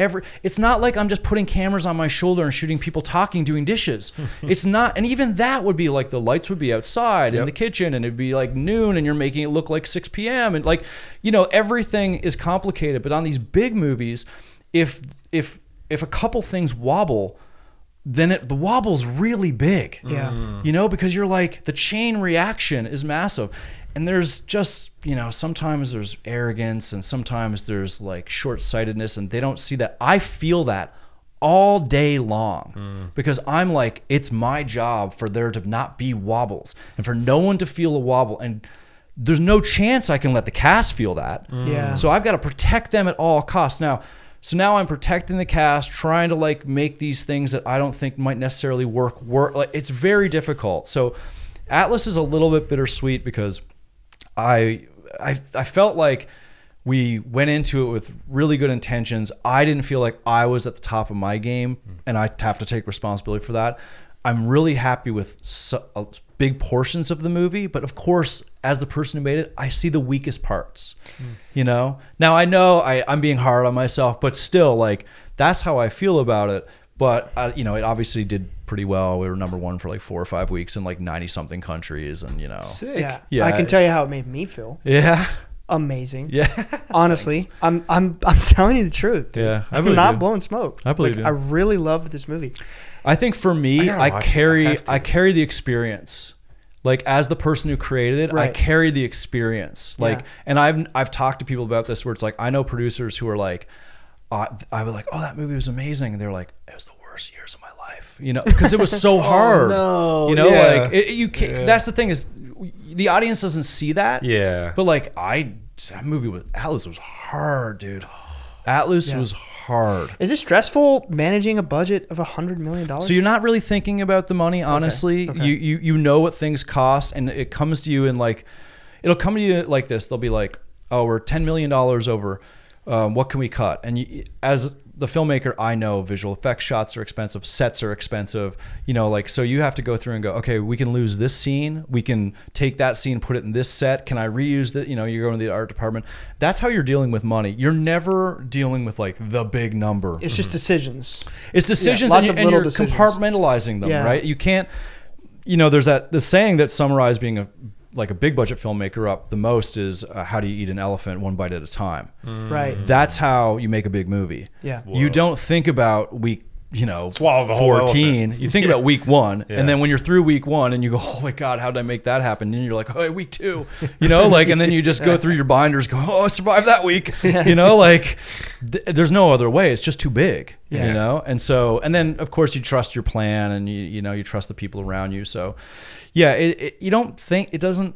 it's not like I'm just putting cameras on my shoulder and shooting people talking, doing dishes. It's not, and even that would be like the lights would be outside in the kitchen, and it'd be like noon and you're making it look like 6 p.m. And like, you know, everything is complicated. But on these big movies, if a couple things wobble, then the wobble's really big. Yeah. You know, because you're like, the chain reaction is massive. And there's just, you know, sometimes there's arrogance and sometimes there's like short-sightedness, and they don't see that. I feel that all day long because I'm like, it's my job for there to not be wobbles and for no one to feel a wobble. And there's no chance I can let the cast feel that. Yeah. So I've got to protect them at all costs. Now I'm protecting the cast, trying to like make these things that I don't think might necessarily work. Like, it's very difficult. So Atlas is a little bit bittersweet because I felt like we went into it with really good intentions. I didn't feel like I was at the top of my game, and I have to take responsibility for that. I'm really happy with big portions of the movie, but of course, as the person who made it, I see the weakest parts. You know? Now I know I'm being hard on myself, but still, like, that's how I feel about it. But you know, it obviously did pretty well. We were #1 for like 4 or 5 weeks in like 90 something countries, and you know, sick. Yeah, I can tell you how it made me feel. Yeah, amazing. Yeah, honestly, I'm telling you the truth. Dude. Yeah, I'm not blowing smoke. I believe you. I really loved this movie. I think for me, I carry the experience. Like, as the person who created it, I carry the experience. Like, and I've talked to people about this where it's like, I know producers who are like, I was like, oh, that movie was amazing, and they're like, it was the worst years of my life, you know, because it was so hard. Oh, no. You know, like you can't. That's the thing, is the audience doesn't see that. Yeah. But like, that movie was Atlas was hard, dude. Atlas was hard. Is it stressful managing a budget of $100 million? So you're not really thinking about the money, honestly. Okay. You know what things cost, and it comes to you in like, it'll come to you like this. They'll be like, oh, we're $10 million over. What can we cut? And as the filmmaker, I know visual effects shots are expensive, sets are expensive, you know, like, so you have to go through and go, okay, we can lose this scene. We can take that scene, put it in this set. Can I reuse that? You know, you go into the art department. That's how you're dealing with money. You're never dealing with like the big number. It's just decisions. It's decisions, lots and of you're little decisions. Compartmentalizing them, right? You can't, you know, there's the saying that summarized being a big budget filmmaker up the most is how do you eat an elephant one bite at a time? Right. That's how you make a big movie. Yeah. Whoa. You don't think about week, you know, swallow the whole 14. elephant. You think about week 1, and then when you're through week 1 and you go, oh my God, how did I make that happen? And you're like, oh, week 2, you know, like, and then you just go through your binders, go, oh, I survived that week, you know, like there's no other way. It's just too big, you know? And so, and then of course you trust your plan, and you know, you trust the people around you. So yeah, you don't think it doesn't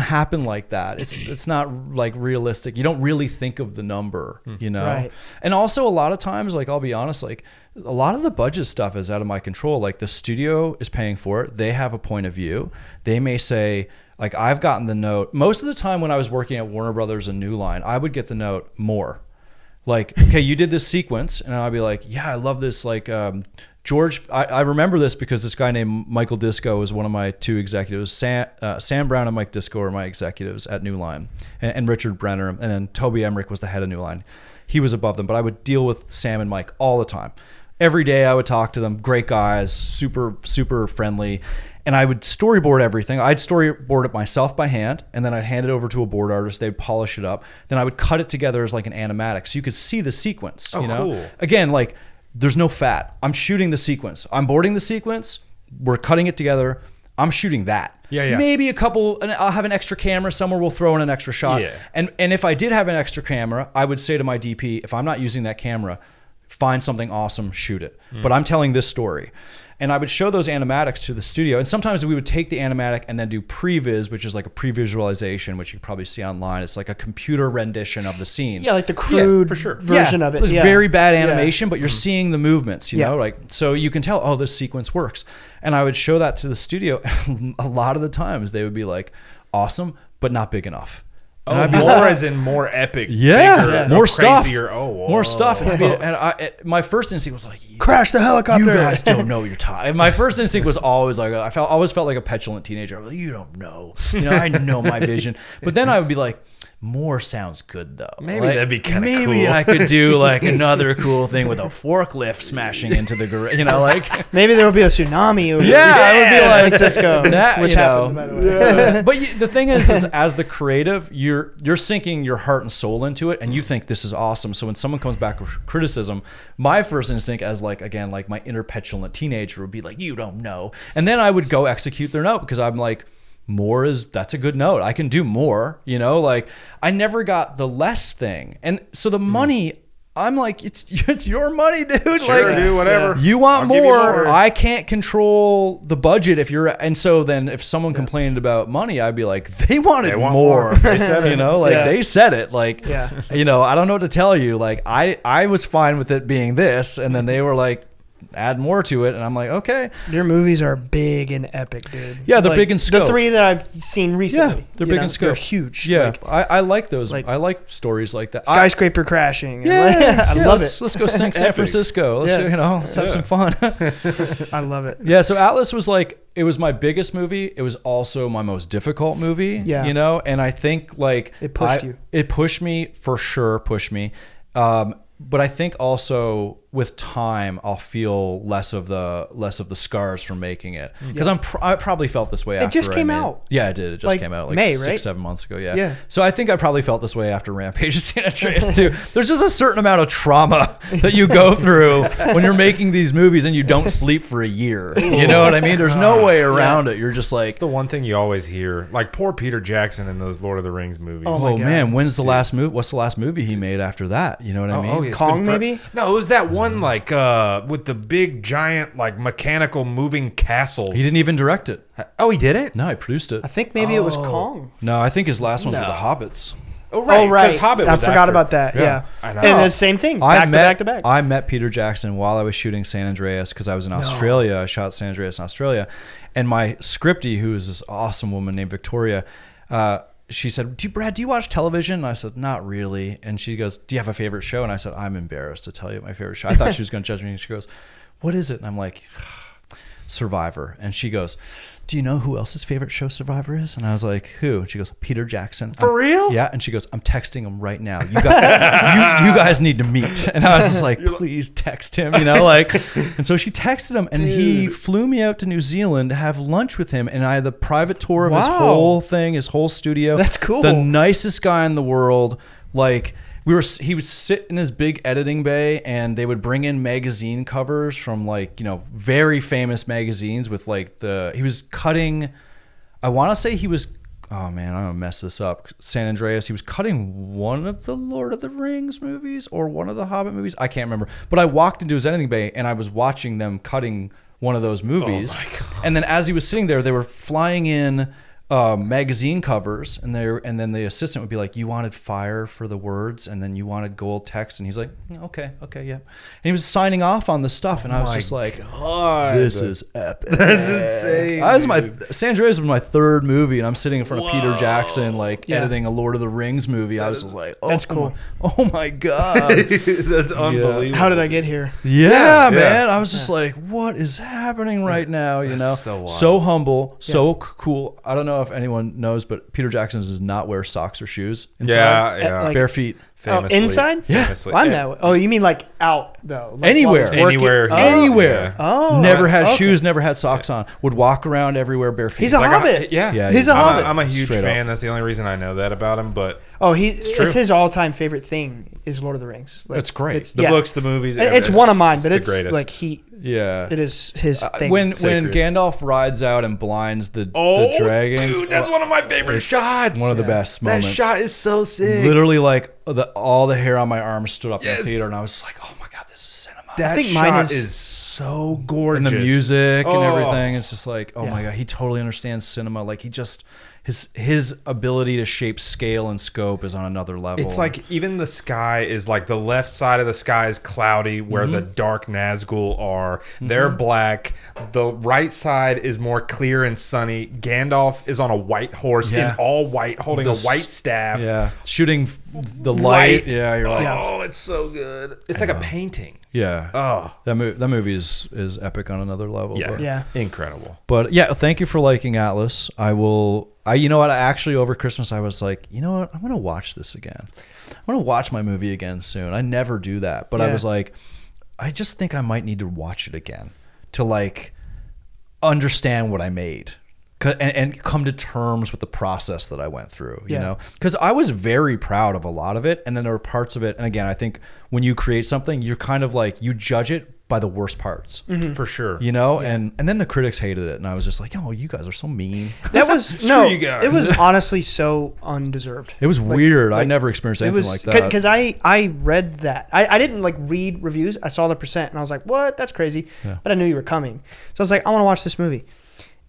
happen like that. It's not like realistic. You don't really think of the number, you know? Right. And also a lot of times, like, I'll be honest, like a lot of the budget stuff is out of my control. Like the studio is paying for it. They have a point of view. They may say, like, I've gotten the note. Most of the time when I was working at Warner Brothers and New Line, I would get the note more. Like, okay, you did this sequence, and I'd be like, yeah, I love this. Like, George, I remember this because this guy named Michael Disco was one of my 2 executives. Sam Brown and Mike Disco are my executives at New Line, and Richard Brenner, and then Toby Emmerich was the head of New Line. He was above them, but I would deal with Sam and Mike all the time. Every day I would talk to them. Great guys, super, super friendly. And I would storyboard everything. I'd storyboard it myself by hand, and then I'd hand it over to a board artist. They'd polish it up. Then I would cut it together as like an animatic, so you could see the sequence. Oh, you know? Cool. Again, like, there's no fat. I'm shooting the sequence. I'm boarding the sequence. We're cutting it together. I'm shooting that. Yeah. Maybe and I'll have an extra camera somewhere. We'll throw in an extra shot. Yeah. And if I did have an extra camera, I would say to my DP, if I'm not using that camera, find something awesome, shoot it. But I'm telling this story. And I would show those animatics to the studio. And sometimes we would take the animatic and then do previs, which is like a pre-visualization, which you probably see online. It's like a computer rendition of the scene. Yeah, like the crude for sure. version of it. It's very bad animation, but you're seeing the movements, you know? Yeah. Like, so you can tell, oh, this sequence works. And I would show that to the studio. And a lot of the times they would be like, awesome, but not big enough. Oh, more as in more epic, bigger, more stuff, crazier. Oh, whoa. more stuff. And my first instinct was like, crash the helicopter. You guys don't know your time. My first instinct was always like, always felt like a petulant teenager. I was like, you don't know. You know, I know my vision. But then I would be like, more sounds good though. Maybe like, that'd be kind of cool. Maybe I could do like another cool thing with a forklift smashing into the garage. You know, like maybe there will be a tsunami over it would be like Francisco, which happened, by the way. But the thing is as the creative, you're sinking your heart and soul into it, and you think this is awesome. So when someone comes back with criticism, my first instinct, as like again like my inner petulant teenager, would be like, you don't know, and then I would go execute their note because I'm like, that's a good note. I can do more, you know, like I never got the less thing. And so the money, I'm like, it's your money, dude. Sure, like, dude, whatever. You want I'll give you more. more. I can't control the budget and so then if someone complained about money, I'd be like, they wanted more. They said it. You know, like they said it. Like, you know, I don't know what to tell you. Like I was fine with it being this. And then they were like, add more to it. And I'm like, okay. Your movies are big and epic, dude. Yeah, they're big in scope. The 3 that I've seen recently. Yeah, they're big in scope. They're huge. Yeah, I like those. I like stories like that. Skyscraper crashing. Yeah, I love it. Let's go sink San Francisco. Let's have some fun. I love it. Yeah, so Atlas was like, it was my biggest movie. It was also my most difficult movie. Yeah. You know, and I think like it pushed you. It pushed me for sure. Pushed me. But I think also with time, I'll feel less of the scars from making it, because I probably felt this way after it just came out. Yeah, it did. It just came out like May, 6-7 months ago. Yeah. So I think I probably felt this way after Rampage and San Andreas too. There's just a certain amount of trauma that you go through when you're making these movies and you don't sleep for a year. You know what I mean? There's no way around it. You're just like, it's the one thing you always hear. Like poor Peter Jackson in those Lord of the Rings movies. Oh man, when's the last movie? What's the last movie he made after that? You know what I mean? Kong maybe? No, it was that one like with the big giant like mechanical moving castles. He didn't even direct it. Oh, he did it? No, he produced it. I think maybe it was Kong. No, I think his last ones were the Hobbits. Oh right. Hobbit I forgot about that. Yeah. I know. And the same thing. Back to back. I met Peter Jackson while I was shooting San Andreas, because I was in Australia. I shot San Andreas in Australia, and my scriptie, who is this awesome woman named Victoria, she said, Brad, do you watch television? And I said, not really. And she goes, do you have a favorite show? And I said, I'm embarrassed to tell you my favorite show. I thought she was going to judge me. And she goes, what is it? And I'm like, Survivor. And she goes, do you know who else's favorite show Survivor is? And I was like, who? And she goes, Peter Jackson. For real? Yeah. And she goes, I'm texting him right now. You guys need to meet. And I was just like, please text him, you know, like. And so she texted him, and he flew me out to New Zealand to have lunch with him. And I had the private tour of his whole thing, his whole studio. That's cool. The nicest guy in the world. Like, he would sit in his big editing bay, and they would bring in magazine covers from like, you know, very famous magazines with like he was cutting, I want to say he was, oh man, I'm gonna mess this up. San Andreas, he was cutting one of the Lord of the Rings movies or one of the Hobbit movies. I can't remember, but I walked into his editing bay and I was watching them cutting one of those movies. Oh my God. And then as he was sitting there, they were flying in magazine covers, and then the assistant would be like, you wanted fire for the words, and then you wanted gold text, and he's like, okay, yeah. And he was signing off on the stuff, and I was just like, God. This is epic. That's insane. San Andreas was my third movie, and I'm sitting in front of Peter Jackson, like editing a Lord of the Rings movie. I was just like, that's cool. Oh my God. That's unbelievable. How did I get here? Yeah, man. I was just like, what is happening right now? You know, so humble, so cool. I don't know if anyone knows, but Peter Jackson does not wear socks or shoes inside. Yeah. Like, bare feet. Famously, inside? Famously. Well, I'm that way. Oh, you mean like out though? Like Anywhere. Anywhere. Anywhere. Oh. Never had shoes, never had socks on. Would walk around everywhere bare feet. He's a hobbit. He's a hobbit. I'm a huge Straight fan. up. That's the only reason I know that about him. But it's his all-time favorite thing is Lord of the Rings. Like, that's great. The books, the movies. It's one of mine, but it's the greatest. like it is his thing. When Gandalf rides out and blinds the dragons, dude, that's one of my favorite shots. One of the best moments. That shot is so sick. Literally, like all the hair on my arm stood up in the theater, and I was like, "Oh my God, this is cinema." That I think shot mine is so gorgeous, and the music and everything. It's just like, oh my God, he totally understands cinema. Like his ability to shape scale and scope is on another level. It's like even the sky is like the left side of the sky is cloudy where the dark Nazgul are. They're black. The right side is more clear and sunny. Gandalf is on a white horse in all white, holding a white staff. Yeah, shooting the light. White. Yeah, you're like, oh, it's so good. It's like a painting. Yeah. Oh, that movie is epic on another level. Yeah. Incredible. But yeah, thank you for liking Atlas. You know what? Actually, over Christmas, I was like, you know what? I'm going to watch this again. I'm going to watch my movie again soon. I never do that. But I was like, I just think I might need to watch it again to like understand what I made. And come to terms with the process that I went through, you know, because I was very proud of a lot of it. And then there were parts of it. And again, I think when you create something, you're kind of like, you judge it by the worst parts. For sure. You know, and then the critics hated it. And I was just like, oh, you guys are so mean. That was, you guys. It was honestly so undeserved. It was weird. I never experienced anything like that. Because I read that. I didn't like read reviews. I saw the percent and I was like, what? That's crazy. Yeah. But I knew you were coming. So I was like, I want to watch this movie.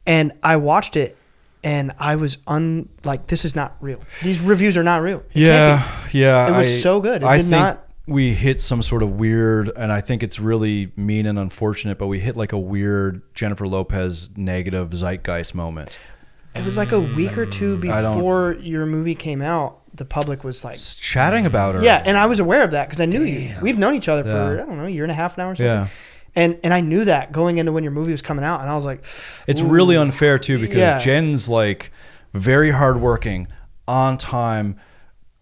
And I watched it, and I was like, this is not real. These reviews are not real. Yeah. It was so good. It did not we hit some sort of weird, and I think it's really mean and unfortunate, but we hit like a weird Jennifer Lopez negative zeitgeist moment. It was like a week or two before your movie came out. The public was like chatting about her. Yeah, and I was aware of that because I knew you. We've known each other for, I don't know, a year and a half now or something. Yeah. And I knew that going into when your movie was coming out, and I was like, it's really unfair too, because Jen's like very hardworking, on time,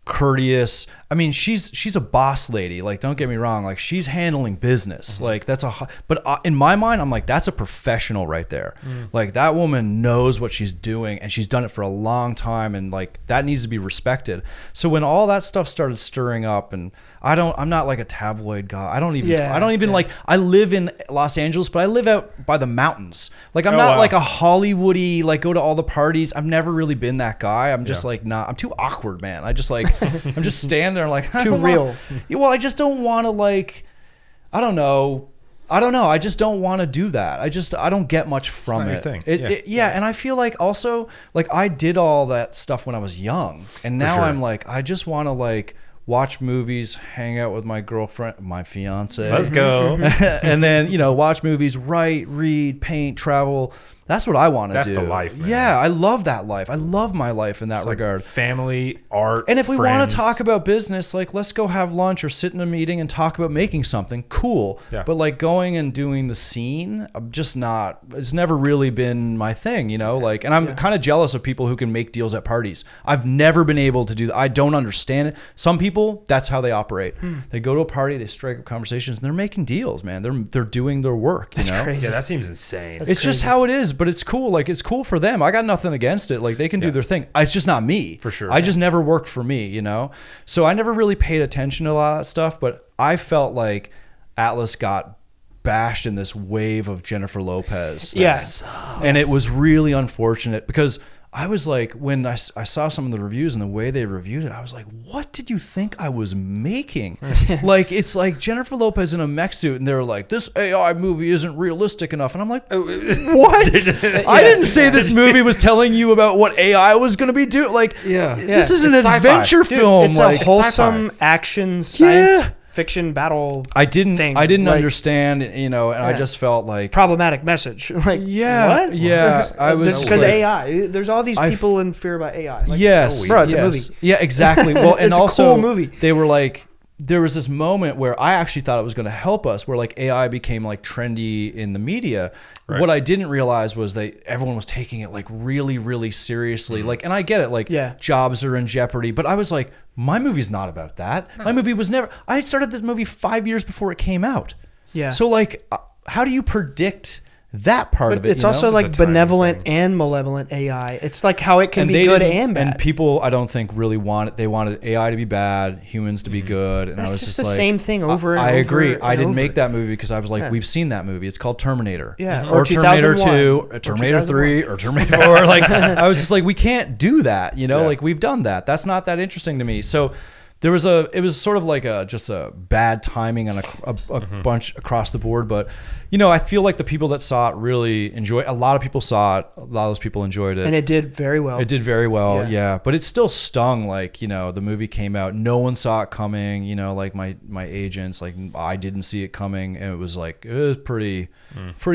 courteous. I mean, she's a boss lady. Like, don't get me wrong. Like, she's handling business. Like, that's but in my mind, I'm like, that's a professional right there. Like, that woman knows what she's doing, and she's done it for a long time, and like, that needs to be respected. So when all that stuff started stirring up, and I'm not like a tabloid guy. I don't even like, I live in Los Angeles, but I live out by the mountains. Like, I'm not like a Hollywoody, like, go to all the parties. I've never really been that guy. I'm just like, I'm too awkward, man. I just like, I'm just standing there like, too real. Well, I just don't want to, like, I don't know. I just don't want to do that. I don't get much from it. And I feel like also, like, I did all that stuff when I was young, and now I'm like, I just want to like watch movies, hang out with my girlfriend, my fiance. Let's go. And then, watch movies, write, read, paint, travel. That's what I want to do. That's the life, man. Yeah, I love that life. I love my life in that regard. Like family, art, and if we friends. want to talk about business, like, let's go have lunch or sit in a meeting and talk about making something cool. Yeah. But like going and doing the scene, I'm just not. It's never really been my thing, Like, and I'm kind of jealous of people who can make deals at parties. I've never been able to do that. I don't understand it. Some people, that's how they operate. They go to a party, they strike up conversations, and they're making deals, man. They're doing their work. That's crazy. Yeah, that seems insane. It's just how it is. But it's cool. Like, it's cool for them. I got nothing against it. Like, they can do their thing. It's just not me. For sure. I just never worked for me, So I never really paid attention to a lot of that stuff, but I felt like Atlas got bashed in this wave of Jennifer Lopez. And it was really unfortunate because I was like, when I saw some of the reviews and the way they reviewed it, I was like, what did you think I was making? Like, it's like Jennifer Lopez in a mech suit, and they're like, this AI movie isn't realistic enough. And I'm like, what? I didn't say this movie was telling you about what AI was going to be doing. Like, this is an adventure film. It's like a wholesome action science fiction battle. I didn't like, understand, and I just felt like problematic message. Like, what? Yeah, I was because like, AI. There's all these people in fear about AI. Like, yes, bro, it's a movie. Yeah, exactly. Well, and it's also a cool movie. They were like, there was this moment where I actually thought it was going to help us, where like AI became like trendy in the media. Right. What I didn't realize was everyone was taking it like really, really seriously. Like, and I get it, like jobs are in jeopardy, but I was like, my movie's not about that. My movie was never. I started this movie 5 years before it came out. Yeah. So like, how do you predict that part of it? It's also like benevolent and malevolent AI. It's like how it can be good and bad. And people, I don't think, really want it. They wanted AI to be bad, humans to be good. And That's I was just just the like, same thing over and over. I agree. I didn't over. make that movie because I was like, we've seen that movie. It's called Terminator. Yeah. Or Terminator 2, or Terminator 3, or Terminator 4. Like, I was just like, we can't do that. Like, we've done that. That's not that interesting to me. So it was sort of like just a bad timing on a bunch across the board. But, I feel like the people that saw it really enjoyed it. A lot of people saw it. A lot of those people enjoyed it. And it did very well. It did very well, yeah. But it still stung, like, the movie came out. No one saw it coming, like my agents, like, I didn't see it coming. And it was like, it was pretty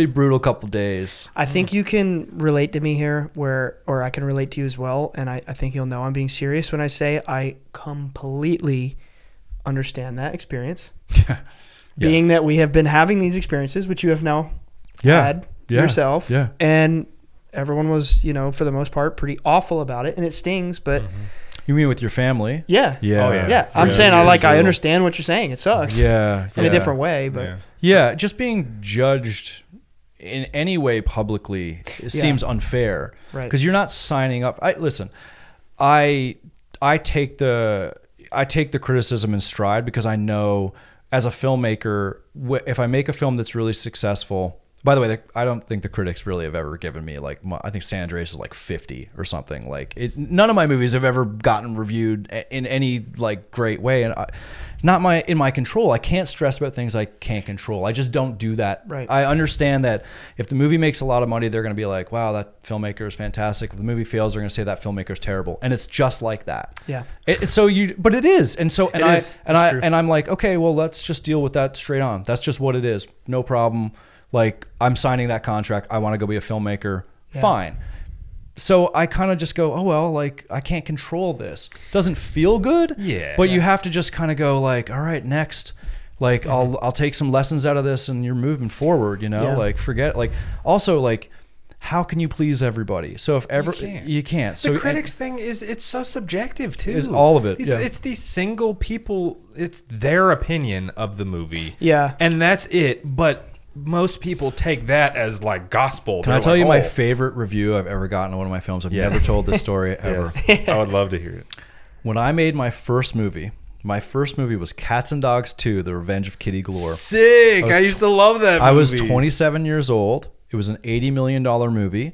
brutal couple days. I think you can relate to me here or I can relate to you as well. And I think you'll know I'm being serious when I say I completely understand that experience. Being that we have been having these experiences, which you have now had yourself. Yeah. And everyone was, for the most part, pretty awful about it. And it stings, but... You mean with your family? Yeah. Yeah. Oh, yeah. I'm saying I understand what you're saying. It sucks. Yeah. In a different way, but... Yeah. Just being judged in any way publicly seems unfair. Right. Because you're not signing up. Listen, I take the criticism in stride because I know as a filmmaker, if I make a film that's really successful, By the way, I don't think the critics really have ever given me like. I think San Andreas is like 50 or something. Like none of my movies have ever gotten reviewed in any like great way, and it's not in my control. I can't stress about things I can't control. I just don't do that. Right. I understand that if the movie makes a lot of money, they're going to be like, "Wow, that filmmaker is fantastic." If the movie fails, they're going to say that filmmaker is terrible, and it's just like that. Yeah. But it is, and so It's true. I'm like, okay, well, let's just deal with that straight on. That's just what it is. No problem. Like, I'm signing that contract. I want to go be a filmmaker. Yeah. Fine. So I kind of just go, oh, well, like, I can't control this. Doesn't feel good. Yeah. But you have to just kind of go like, all right, next. Like, I'll take some lessons out of this and you're moving forward, you know? Yeah. Like, forget, like, also, like, how can you please everybody? So if ever you can't. So the critics thing it's so subjective too. It's all of it. It's these single people. It's their opinion of the movie. Yeah. And that's it. But most people take that as like gospel. Can I tell you my favorite review I've ever gotten on one of my films? I've never told this story ever. Yes. I would love to hear it. When I made my first movie was Cats and Dogs 2: The Revenge of Kitty Galore. Sick. I used to love that movie. I was 27 years old. It was an $80 million movie.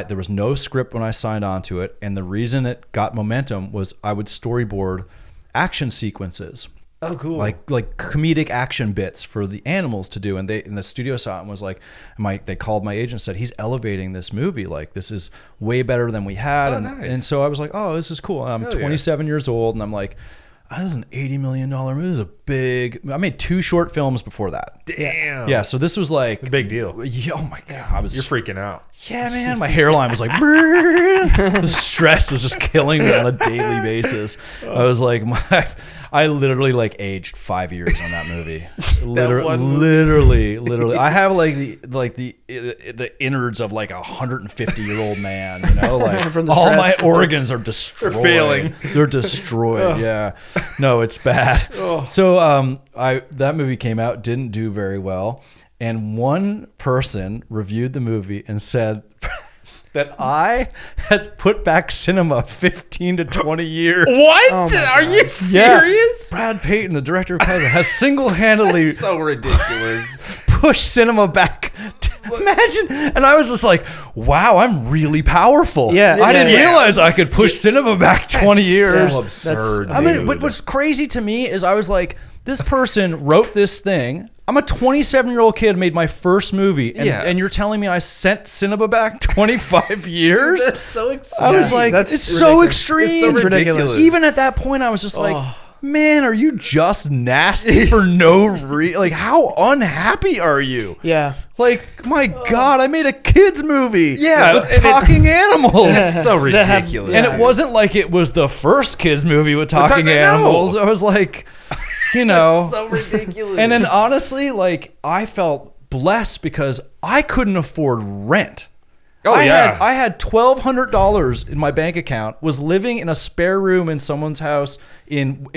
There was no script when I signed on to it. And the reason it got momentum was I would storyboard action sequences. Oh, cool. Like comedic action bits for the animals to do. And the studio saw it and was like, they called my agent and said, he's elevating this movie. Like, this is way better than we had. Nice. And so I was like, oh, this is cool. And I'm 27 years old and I'm like, this is an $80 million movie. This is a big... I made 2 short films before that. Damn. Yeah, so this was like... a big deal. Yeah, oh my God. You're freaking out. Yeah, man. My hairline was like... The stress was just killing me on a daily basis. I was like... I literally like aged 5 years on that movie. Literally. I have like the innards of like a 150-year-old man, you know, like all my organs are destroyed. They're failing. They're destroyed. Yeah. No, it's bad. So that movie came out, didn't do very well, and one person reviewed the movie and said that I had put back cinema 15 to 20 years. What? Oh Are you serious? Brad Peyton, the director of Kaiser, has single-handedly So ridiculous. pushed cinema back. Imagine. And I was just like, wow, I'm really powerful. Yeah. I didn't Yeah. realize I could push cinema back 20 years. So absurd. I mean, dude. but what's crazy to me is I was like, this person wrote this thing. I'm a 27-year-old kid, made my first movie, and you're telling me I sent cinema back 25 years? Dude, that's so extreme. I was like, That's it's so ridiculous. extreme. It's so ridiculous. Even at that point, I was just like, man, are you just nasty for no reason? Like, how unhappy are you? Yeah. Like, my God, I made a kid's movie. Yeah, with and it's- talking animals. It's so That have- ridiculous. And it wasn't like it was the first kids movie with talking No. animals. I was like, you know. so ridiculous. And then honestly, like, I felt blessed because I couldn't afford rent. Oh, I yeah. had $1,200 in my bank account, was living in a spare room in someone's house in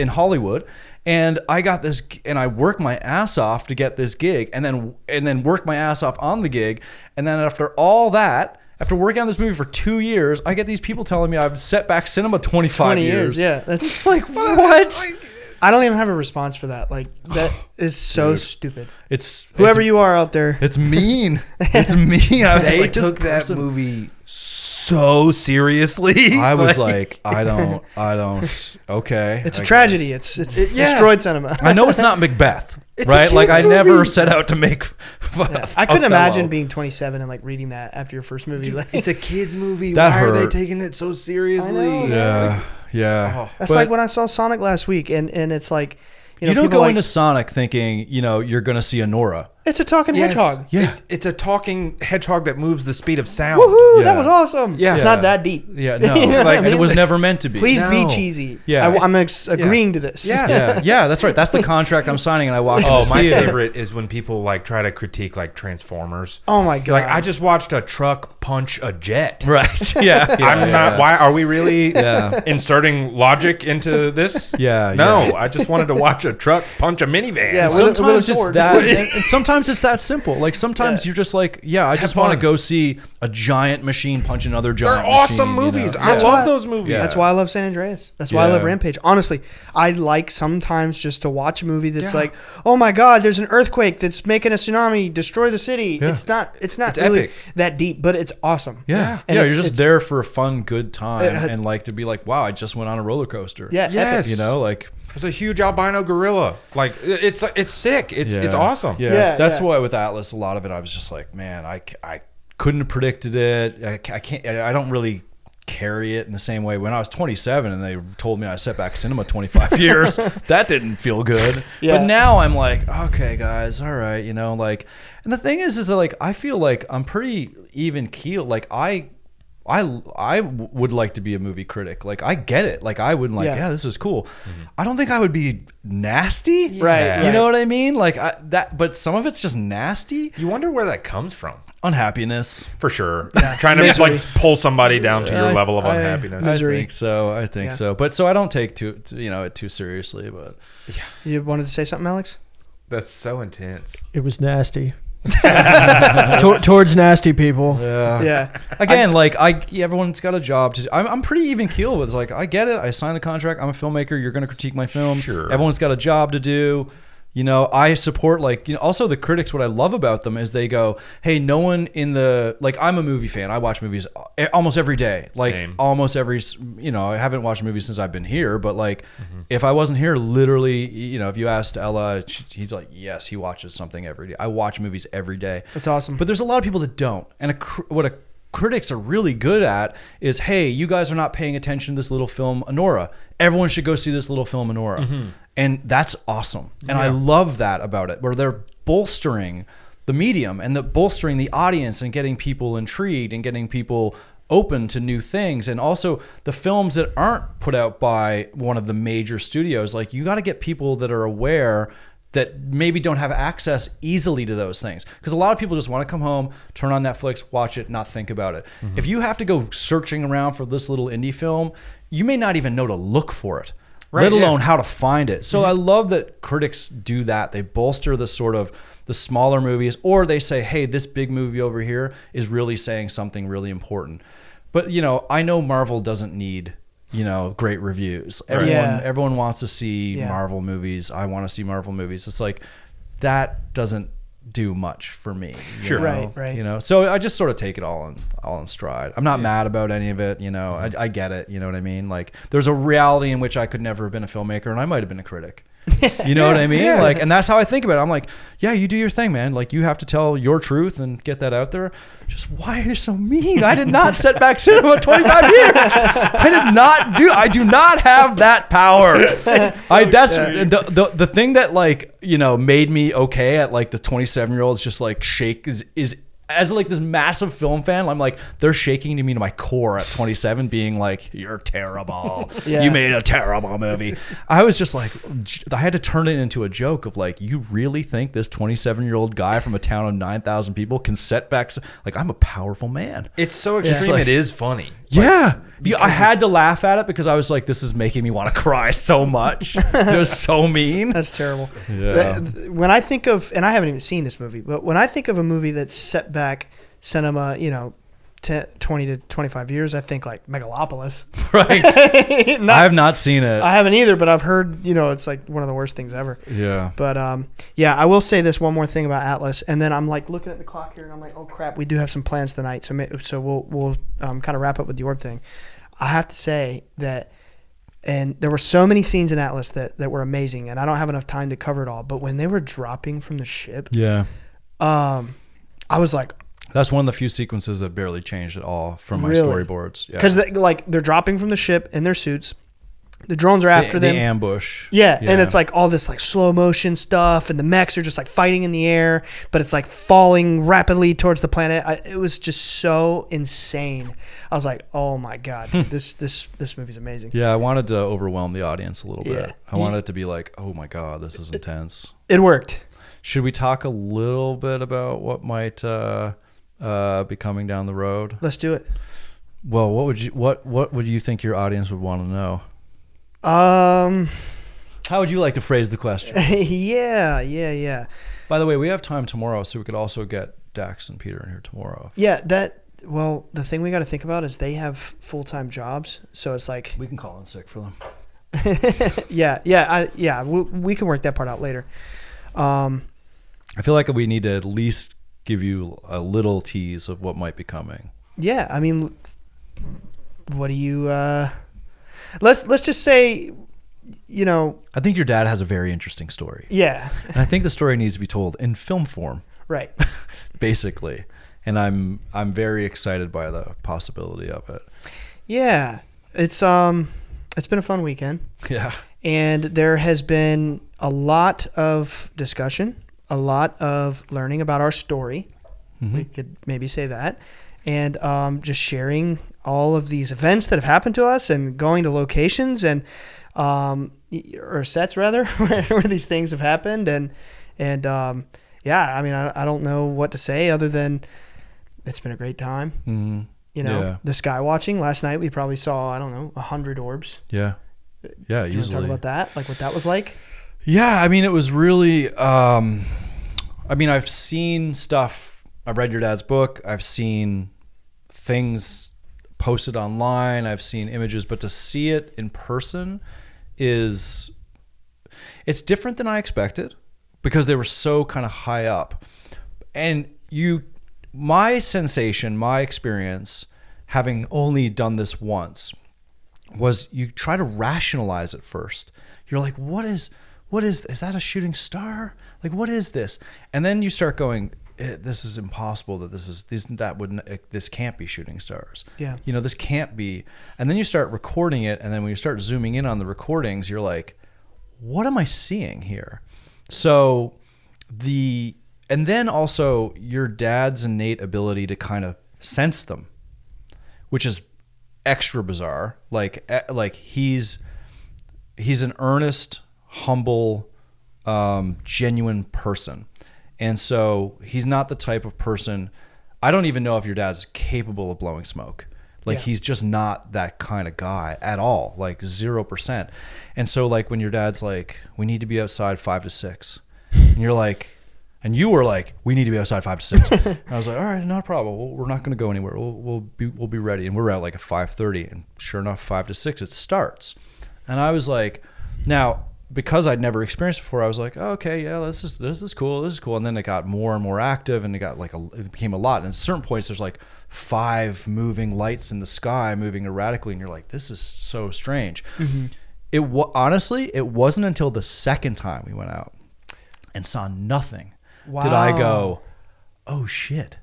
Hollywood, and I got this, and I worked my ass off to get this gig, and then worked my ass off on the gig, and then after all that, after working on this movie for 2 years, I get these people telling me I've set back cinema 25 20 years. Yeah. That's It's like, what? I don't even have a response for that. Like, that is so stupid. It's Whoever you are out there. It's mean. It's mean. I was just They like, this took that person- movie so seriously. I was like, I don't. Okay. It's a I tragedy. guess. It's yeah. destroyed cinema. I know it's not Macbeth, It's a right? Like, kid's I never movie. set out to make. I couldn't imagine being 27 and like reading that after your first movie. Like, It's a kid's movie. That Why are they hurt. taking it so seriously? I know. Yeah. Yeah. that's But like when I saw Sonic last week, and it's like, you don't people go like, into Sonic thinking, you're going to see a Nora. it's a talking Yes. hedgehog. Yeah. It's a talking hedgehog that moves the speed of sound. Woohoo! Yeah. That was awesome. Yeah. It's Yeah. not that deep. Yeah. No. You know what I And it mean? was never meant to be. Please be No. cheesy. Yeah. I'm agreeing to this. Yeah. Yeah. Yeah. That's right. That's the contract I'm signing, and I walk Oh, into the my theater. favorite is when people like try to critique like Transformers. Oh my god. Like, I just watched a truck punch a jet. Right. Yeah. I'm not. Why are we really Yeah. inserting logic into this? Yeah. No, I just wanted to watch a truck punch a minivan. Yeah, with a Sometimes it's sword. that, and sometimes sometimes it's that simple. Like sometimes you're just like, yeah, I just want to go see a giant machine punch another giant They're awesome machine, movies. You know? I love those movies. That's why I love San Andreas. That's why I love Rampage. Honestly, I like sometimes just to watch a movie that's like, oh my God, there's an earthquake that's making a tsunami destroy the city. It's not really epic. that deep, but it's awesome. Yeah. And You're it's- just there for a fun, good time It- and like to be like, wow, I just went on a roller coaster. Yeah, Yes. epic. You know, like There's a huge albino gorilla. Like it's sick. It's awesome. Yeah. That's yeah. why with Atlas, a lot of it, I was just like, man, I couldn't have predicted it. I don't really carry it in the same way. When I was 27 and they told me I set back cinema 25 years, that didn't feel good. Yeah. But now I'm like, okay, guys, all right, you know, like, and the thing is that like, I feel like I'm pretty even keel. Like I would like to be a movie critic. Like I get it. Like I would like, yeah, this is cool. I don't think I would be nasty. Right. You know what I mean? Like but some of it's just nasty. You wonder where that comes from. Unhappiness. For sure. Trying to like pull somebody down to your level of unhappiness. I think so. I think so. But so I don't take it too seriously, but You wanted to say something, Alex? That's so intense. It was nasty. Towards nasty people. Yeah. again, everyone's got a job to do. I'm pretty even keel with. It's like, I get it. I signed the contract. I'm a filmmaker. You're going to critique my film. Sure. Everyone's got a job to do. You know, I support also the critics. What I love about them is they go, hey, no one in the, like, I'm a movie fan. I watch movies almost every day. Like Same. almost every, I haven't watched movies since I've been here, but like if I wasn't here, literally, if you asked Ella, he's like, yes, he watches something every day. I watch movies every day. That's awesome. But there's a lot of people that don't. And what critics are really good at is, hey, you guys are not paying attention to this little film, Anora. Everyone should go see this little film, Anora. And that's awesome. And I love that about it, where they're bolstering the medium and bolstering the audience and getting people intrigued and getting people open to new things. And also the films that aren't put out by one of the major studios, like you got to get people that are aware that maybe don't have access easily to those things. Because a lot of people just want to come home, turn on Netflix, watch it, not think about it. If you have to go searching around for this little indie film, you may not even know to look for it, let alone how to find it. So I love that critics do that. They bolster the sort of the smaller movies, or they say, hey, this big movie over here is really saying something really important. But, I know Marvel doesn't need great reviews. Everyone wants to see Marvel movies. I want to see Marvel movies. It's like that doesn't do much for me. Sure. Right. So I just sort of take it all in stride. I'm not mad about any of it. I get it. You know what I mean? Like there's a reality in which I could never have been a filmmaker, and I might have been a critic. You know what I mean? Yeah. Like, and that's how I think about it. I'm like, yeah, you do your thing, man. Like you have to tell your truth and get that out there. Just why are you so mean? I did not set back cinema 25 years. I do not have that power. The thing that made me okay at like the 27-year-olds just like shake is as like this massive film fan, I'm like, they're shaking me to my core at 27 being like, you're terrible. You made a terrible movie. I was just like, I had to turn it into a joke of like, you really think this 27-year-old guy from a town of 9,000 people can set back? Like, I'm a powerful man. It's so extreme. It is funny. I had to laugh at it because I was like, this is making me want to cry so much. It was so mean. That's terrible. Yeah. When I think of, and I haven't even seen this movie, but when I think of a movie that's set back cinema, 20 to 25 years, I think like Megalopolis. Right. I have not seen it. I haven't either, but I've heard, it's like one of the worst things ever. Yeah. But I will say this one more thing about Atlas, and then I'm like looking at the clock here, and I'm like, oh crap, we do have some plans tonight, so we'll kind of wrap up with the orb thing. I have to say that, and there were so many scenes in Atlas that were amazing, and I don't have enough time to cover it all. But when they were dropping from the ship, I was like, that's one of the few sequences that barely changed at all from my Really? storyboards. because they're dropping from the ship in their suits. The drones are after them. The ambush. Yeah, and it's like all this like slow motion stuff, and the mechs are just like fighting in the air, but it's like falling rapidly towards the planet. It was just so insane. I was like, oh my god, this movie's amazing. Yeah, I wanted to overwhelm the audience a little bit. Yeah. I wanted it to be like, oh my god, this is intense. It worked. Should we talk a little bit about what might be coming down the road? Let's do it. Well, what would you think your audience would want to know? How would you like to phrase the question? yeah. By the way, we have time tomorrow, so we could also get Dax and Peter in here tomorrow. Yeah, well, the thing we got to think about is they have full-time jobs, so it's like We can call in sick for them. we can work that part out later. I feel like we need to at least give you a little tease of what might be coming. Yeah, I mean, what do you? Let's just say, I think your dad has a very interesting story. Yeah, And I think the story needs to be told in film form, right. basically. And I'm very excited by the possibility of it. Yeah, it's been a fun weekend. Yeah. And there has been a lot of discussion, a lot of learning about our story. Mm-hmm. We could maybe say that. And just sharing all of these events that have happened to us and going to locations and or sets rather where these things have happened. And yeah, I mean, I don't know what to say other than it's been a great time. Mm-hmm. The Skywatching last night, we probably saw, 100 orbs. Yeah. Yeah, Do you want to talk about that? Like what that was like? Yeah, I mean, it was really, I've seen stuff. I've read your dad's book. I've seen things posted online. I've seen images, but to see it in person it's different than I expected because they were so kind of high up. And my sensation, my experience, having only done this once, was you try to rationalize it first. You're like, is that a shooting star? Like, what is this? And then you start going, this is impossible this can't be shooting stars. Yeah. This can't be. And then you start recording it. And then when you start zooming in on the recordings, you're like, what am I seeing here? So and then also your dad's innate ability to kind of sense them, which is extra bizarre. Like he's an earnest, humble, genuine person. And so he's not the type of person, I don't even know if your dad's capable of blowing smoke. Like he's just not that kind of guy at all, like 0%. And so like when your dad's like, we need to be outside 5 to 6, and you're like, and you were like, we need to be outside 5 to 6. And I was like, all right, not a problem. We're not going to go anywhere. We'll be ready. And we're out like at 5:30, and sure enough, 5 to 6 it starts. And I was like, now because I'd never experienced it before, I was like, oh, okay, yeah, this is cool. And then it got more and more active, and it became a lot. And at certain points, there's like 5 moving lights in the sky, moving erratically, and you're like, this is so strange. Mm-hmm. Honestly, it wasn't until the second time we went out and saw nothing did I go, oh shit,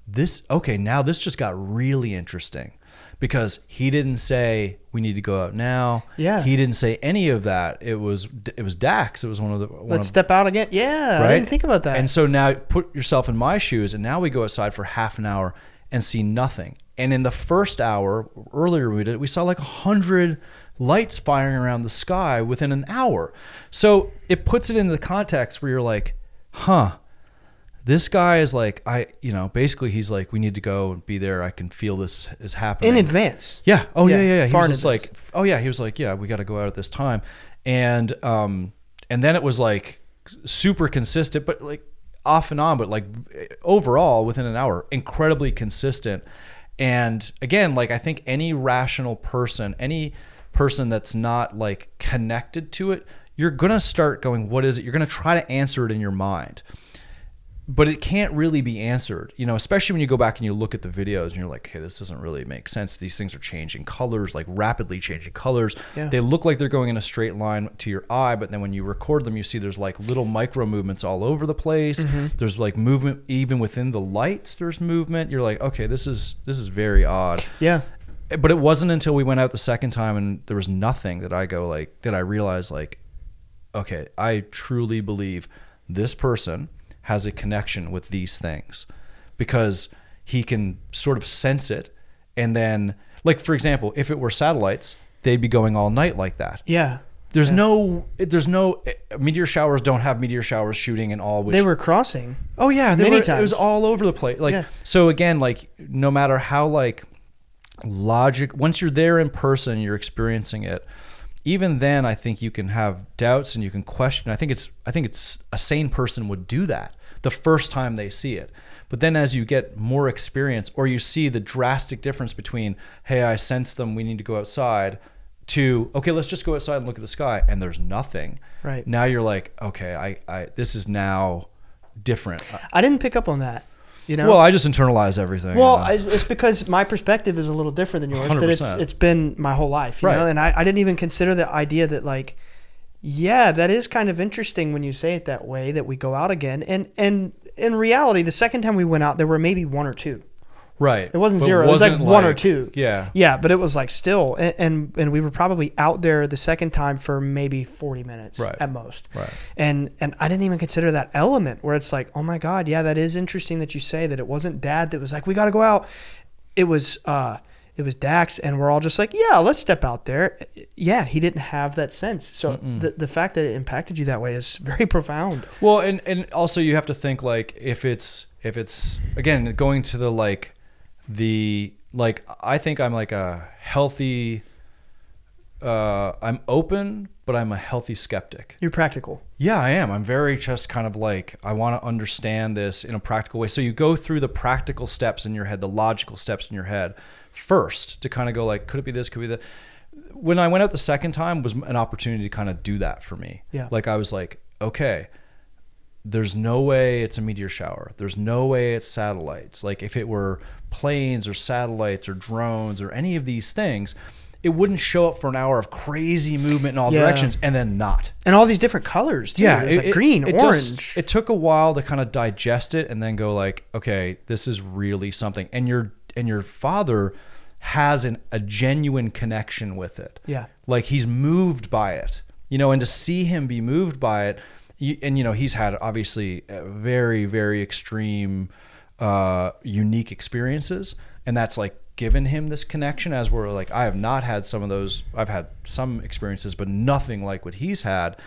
now this just got really interesting. Because he didn't say we need to go out now. Yeah. He didn't say any of that. It was Dax. It was let's step out again. Yeah. Right? I didn't think about that. And so now put yourself in my shoes, and now we go outside for half an hour and see nothing. And in the first hour, earlier we saw like 100 lights firing around the sky within an hour. So it puts it into the context where you're like, huh. This guy is like, basically he's like, we need to go and be there. I can feel this is happening. In advance. Yeah. Oh, yeah. He was just like, oh, yeah. He was like, yeah, we got to go out at this time. And then it was like super consistent, but like off and on, but like overall within an hour, incredibly consistent. And again, like I think any rational person, any person that's not like connected to it, you're going to start going, what is it? You're going to try to answer it in your mind. But it can't really be answered, especially when you go back and you look at the videos and you're like, okay, this doesn't really make sense. These things are changing colors, like rapidly changing colors. Yeah. They look like they're going in a straight line to your eye, but then when you record them, you see there's like little micro movements all over the place. Mm-hmm. There's like movement even within the lights. There's movement. You're like, okay, this is very odd. Yeah. But it wasn't until we went out the second time and there was nothing that I realized like, okay, I truly believe this person has a connection with these things because he can sort of sense it. And then, like, for example, if it were satellites, they'd be going all night like that. Yeah. There's no meteor showers don't have meteor showers shooting and all. They were crossing. Oh yeah. Many times. It was all over the place. Like, so again, like no matter how like logic, once you're there in person, you're experiencing it, even then I think you can have doubts and you can question. I think it's a sane person would do that the first time they see it. But then as you get more experience, or you see the drastic difference between, hey, I sense them, we need to go outside, to, okay, let's just go outside and look at the sky, and there's nothing. Right. Now you're like, okay, I this is now different. I didn't pick up on that. You know? Well, I just internalize everything. Well, it's because my perspective is a little different than yours. 100%. That it's been my whole life, you Right. know? And I didn't even consider the idea that, like, yeah, that is kind of interesting when you say it that way, that we go out again. And in reality, the second time we went out, there were maybe one or two. Right. It wasn't But zero. It was like one or two. Yeah. Yeah, but it was like still, and we were probably out there the second time for maybe 40 minutes Right. at most. Right. And I didn't even consider that element where it's like, oh my God, yeah, that is interesting that you say that. It wasn't Dad that was like, we got to go out. It was Dax, and we're all just like, yeah, let's step out there. Yeah, he didn't have that sense. So the fact that it impacted you that way is very profound. Well, and also you have to think, like, if it's again going to I think I'm like a healthy, I'm open, but I'm a healthy skeptic. You're practical. Yeah, I am. I'm very just kind of like, I want to understand this in a practical way. So you go through the practical steps in your head, the logical steps in your head first to kind of go like, could it be this? Could it be that? When I went out the second time was an opportunity to kind of do that for me. Yeah. Like I was like, okay, there's no way it's a meteor shower. There's no way it's satellites. Like if it were planes or satellites or drones or any of these things, it wouldn't show up for an hour of crazy movement in all directions and then not. And all these different colors too. Yeah. There's like green, orange. It took a while to kind of digest it and then go like, okay, this is really something. And your father has a genuine connection with it. Yeah. Like he's moved by it, you know, and to see him be moved by it, and, you know, he's had obviously very, very extreme, unique experiences. And that's like given him this connection, as we're like, I have not had some of those. I've had some experiences, but nothing like what he's had.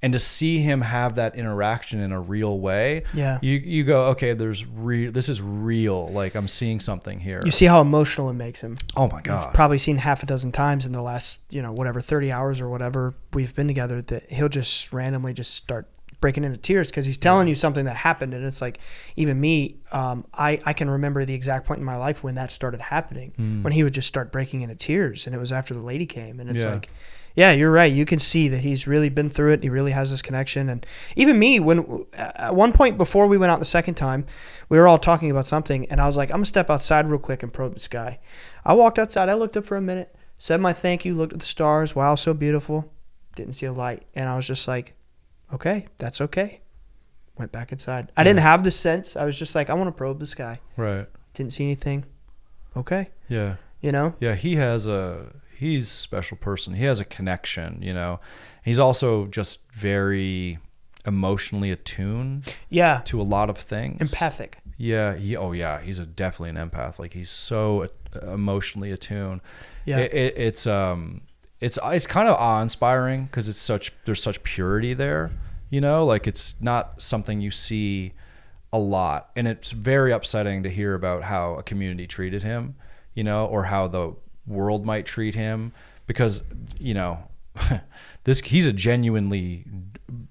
And to see him have that interaction in a real way, yeah, you go, okay, this is real. Like I'm seeing something here. You see how emotional it makes him. Oh my God. I've probably seen half a dozen times in the last, 30 hours or whatever we've been together, that he'll just randomly just start breaking into tears because he's telling you something that happened. And it's like, even me, I can remember the exact point in my life when that started happening, when he would just start breaking into tears. And it was after the lady came. And it's like, yeah, you're right. You can see that he's really been through it. He really has this connection. And even me, when at one point before we went out the second time, we were all talking about something. And I was like, I'm going to step outside real quick and probe the sky. I walked outside. I looked up for a minute, said my thank you, looked at the stars. Wow, so beautiful. Didn't see a light. And I was just like, okay, that's okay. Went back inside. I didn't have the sense. I was just like, I want to probe the sky. Right. Didn't see anything. Okay. Yeah. You know? Yeah, he's a special person. He has a connection, you know. He's also just very emotionally attuned. Yeah. To a lot of things. Empathic. Yeah. He's definitely an empath. Like he's so emotionally attuned. Yeah. It's kind of awe-inspiring because there's such purity there, you know, like it's not something you see a lot. And it's very upsetting to hear about how a community treated him, you know, or how the world might treat him, because, you know, he's a genuinely,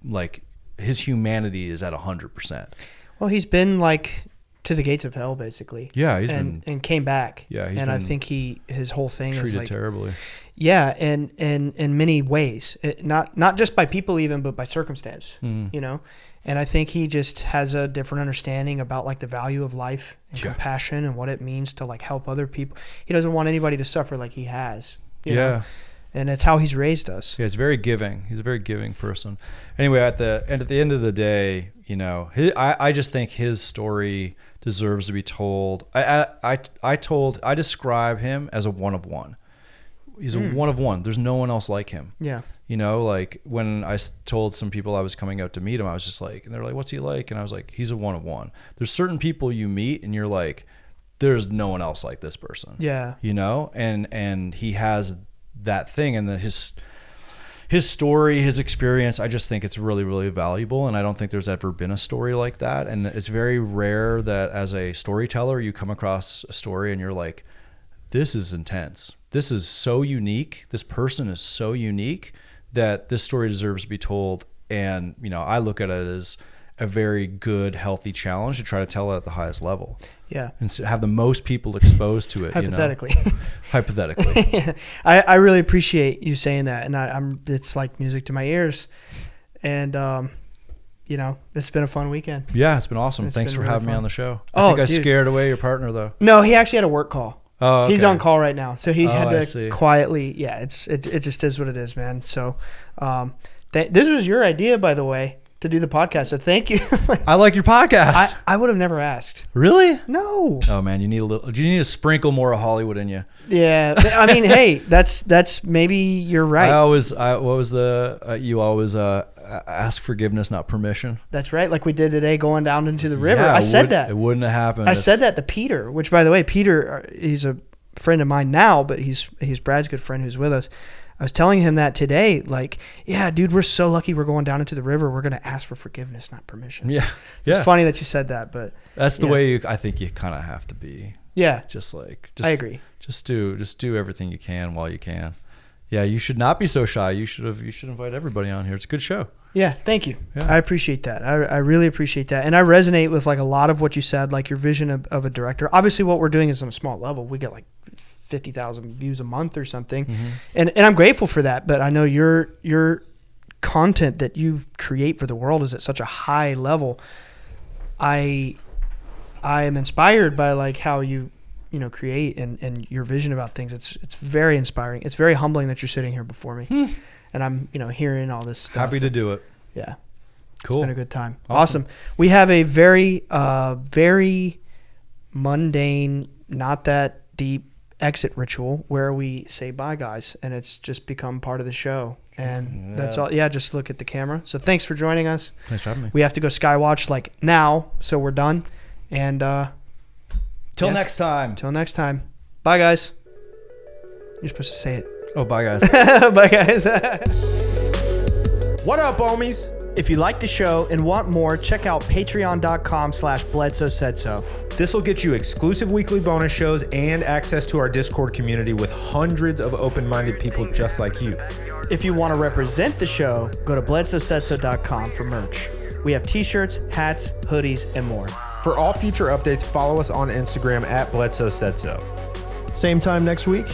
like, his humanity is at 100%. Well, he's been like to the gates of hell, basically. Yeah, and came back. Yeah, and I think his whole thing is like terribly. Yeah, and in many ways, not just by people even, but by circumstance. You know, and I think he just has a different understanding about like the value of life and compassion and what it means to like help other people. He doesn't want anybody to suffer like he has. You know? And it's how he's raised us. Yeah, he's very giving. He's a very giving person. Anyway, at the end of the day, you know, I just think his story deserves to be told. I describe him as a one of one. He's a one of one. There's no one else like him. Yeah. You know, like when I told some people I was coming out to meet him, I was just like, and they're like, what's he like? And I was like, he's a one of one. There's certain people you meet and you're like, there's no one else like this person. Yeah. You know, and he has that thing, and his story, his experience, I just think it's really, really valuable. And I don't think there's ever been a story like that. And it's very rare that as a storyteller, you come across a story and you're like, this is intense. this is so unique. This person is so unique that this story deserves to be told. And, you know, I look at it as a very good, healthy challenge to try to tell it at the highest level. Yeah. And have the most people exposed to it. Hypothetically. You know? Hypothetically. I really appreciate you saying that. And it's like music to my ears. And, you know, it's been a fun weekend. Yeah, it's been awesome. It's Thanks been for really having me fun. on the show. Oh, I think I dude. scared away your partner, though. No, he actually had a work call. Oh, okay. He's on call right now. So he I had see. to quietly, it just is what it is, man. So this was your idea, by the way, to do the podcast. So thank you. I like your podcast. I would have never asked. Really? No. Oh man, you need to sprinkle more of Hollywood in you. Yeah. I mean, hey, that's maybe you're right. You always ask forgiveness, not permission. That's right. Like we did today going down into the river. Yeah, I said that. It wouldn't have happened. I said that to Peter, which by the way, Peter, he's a friend of mine now, but he's Brad's good friend who's with us. I was telling him that today, like, yeah, dude, we're so lucky we're going down into the river. We're going to ask for forgiveness, not permission. Yeah. It's funny that you said that, but that's the way I think you kind of have to be. Yeah. I agree. Just do everything you can while you can. Yeah, you should not be so shy. You should invite everybody on here. It's a good show. Yeah, thank you. Yeah. I appreciate that. I really appreciate that. And I resonate with like a lot of what you said, like your vision of a director. Obviously what we're doing is on a small level. We get like 50,000 views a month or something. Mm-hmm. And I'm grateful for that, but I know your content that you create for the world is at such a high level. I am inspired by like how you create and your vision about things. It's very inspiring. It's very humbling that you're sitting here before me. And I'm, hearing all this stuff. Happy to do it. Yeah. Cool. It's been a good time. Awesome. We have a very, very mundane, not that deep exit ritual where we say bye, guys, and it's just become part of the show. And that's all. Yeah, just look at the camera. So thanks for joining us. Thanks for having me. We have to go Skywatch like now, so we're done. And till next time. Till next time. Bye, guys. You're supposed to say it. Oh, bye, guys. Bye, guys. What up, homies? If you like the show and want more, check out patreon.com/Bledsoe said so. This will get you exclusive weekly bonus shows and access to our Discord community with hundreds of open-minded people just like you. If you want to represent the show, go to bledsoesaidso.com for merch. We have t-shirts, hats, hoodies, and more. For all future updates, follow us on Instagram at Bledsoe Said So. Same time next week.